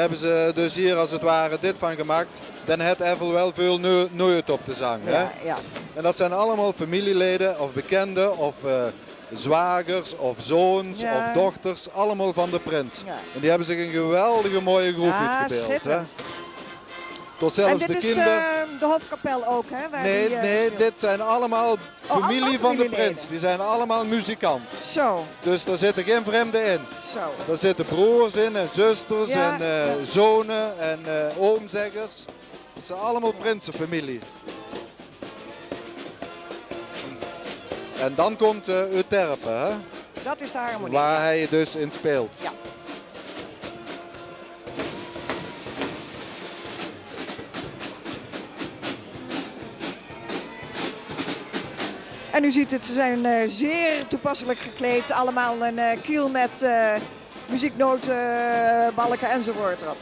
S1: hebben ze dus hier als het ware dit van gemaakt. Dan heeft even wel veel nooit op de zang. Hè?
S2: Ja, ja.
S1: En dat zijn allemaal familieleden of bekenden of zwagers of zoons
S2: Ja.
S1: of dochters. Allemaal van de prins.
S2: Ja.
S1: En die hebben zich een geweldige mooie groep
S2: Ja,
S1: uitgebeeld. Hè?
S2: schitterend.
S1: Tot
S2: En
S1: zelfs
S2: dit
S1: de
S2: is
S1: kinderen.
S2: de hofkapel ook, hè? Waar
S1: Nee,
S2: die,
S1: nee, dit zijn allemaal familie
S2: allemaal
S1: van de
S2: familieleden.
S1: prins. Die zijn allemaal muzikant.
S2: Zo,
S1: Dus daar zitten geen vreemden in.
S2: zo.
S1: Daar zitten broers in en zusters
S2: Ja,
S1: en
S2: ja.
S1: zonen en oomzeggers. Dat zijn allemaal prinsenfamilie. En dan komt Euterpe, hè,
S2: Dat is de harmonie.
S1: waar hij dus in speelt.
S2: Ja. En u ziet het, ze zijn zeer toepasselijk gekleed. Allemaal een kiel met muzieknoten, balken enzovoort erop.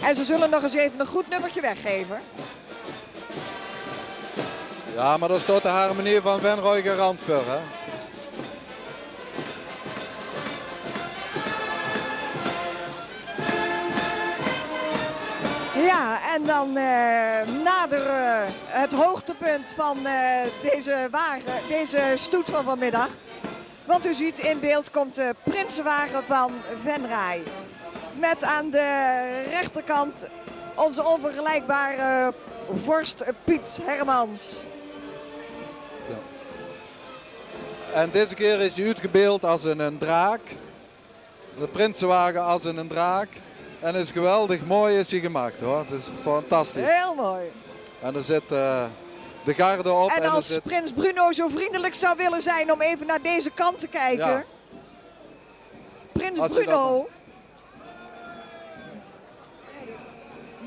S2: En ze zullen nog eens even een goed nummertje weggeven.
S1: Ja, maar daar staat de harmonie van Venrooy garant voor. Hè.
S2: Ja, en dan naderen het hoogtepunt van deze wagen, deze stoet van vanmiddag. Want u ziet in beeld komt de prinsenwagen van Venray. Met aan de rechterkant onze onvergelijkbare vorst Piet Hermans.
S1: En deze keer is hij uitgebeeld als een draak. De prinsenwagen als een draak. En is geweldig mooi is hij gemaakt hoor. Het is fantastisch.
S2: Heel mooi.
S1: En er zit de garde op.
S2: En
S1: er
S2: als
S1: zit...
S2: prins Bruno zo vriendelijk zou willen zijn om even naar deze kant te kijken.
S1: Ja.
S2: Prins
S1: Als je
S2: Bruno.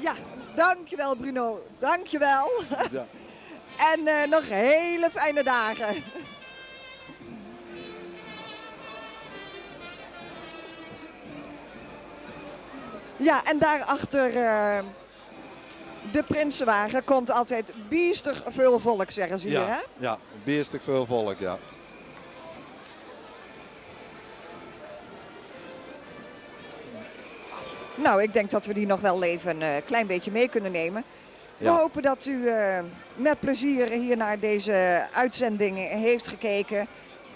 S2: Ja, dankjewel Bruno. Dankjewel.
S1: Ja.
S2: En nog hele fijne dagen. Ja, en daarachter de prinsenwagen komt altijd biestig veel volk, zeggen ze hier, hè?
S1: Ja, beestig veel volk, ja.
S2: Nou, ik denk dat we die nog wel even een klein beetje mee kunnen nemen. We
S1: Ja.
S2: hopen dat u met plezier hier naar deze uitzending heeft gekeken.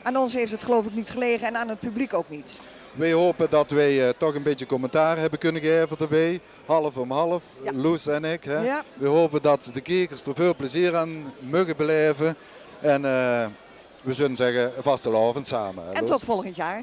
S2: Aan ons heeft het geloof ik niet gelegen en aan het publiek ook niet.
S1: Wij hopen dat wij toch een beetje commentaar hebben kunnen geven erbij. Half om half,
S2: Ja.
S1: Loes en ik. Hè.
S2: Ja.
S1: We hopen dat de kijkers er veel plezier aan mogen beleven. En we zullen zeggen, vastelavond samen. hè,
S2: En
S1: Loes?
S2: tot volgend jaar.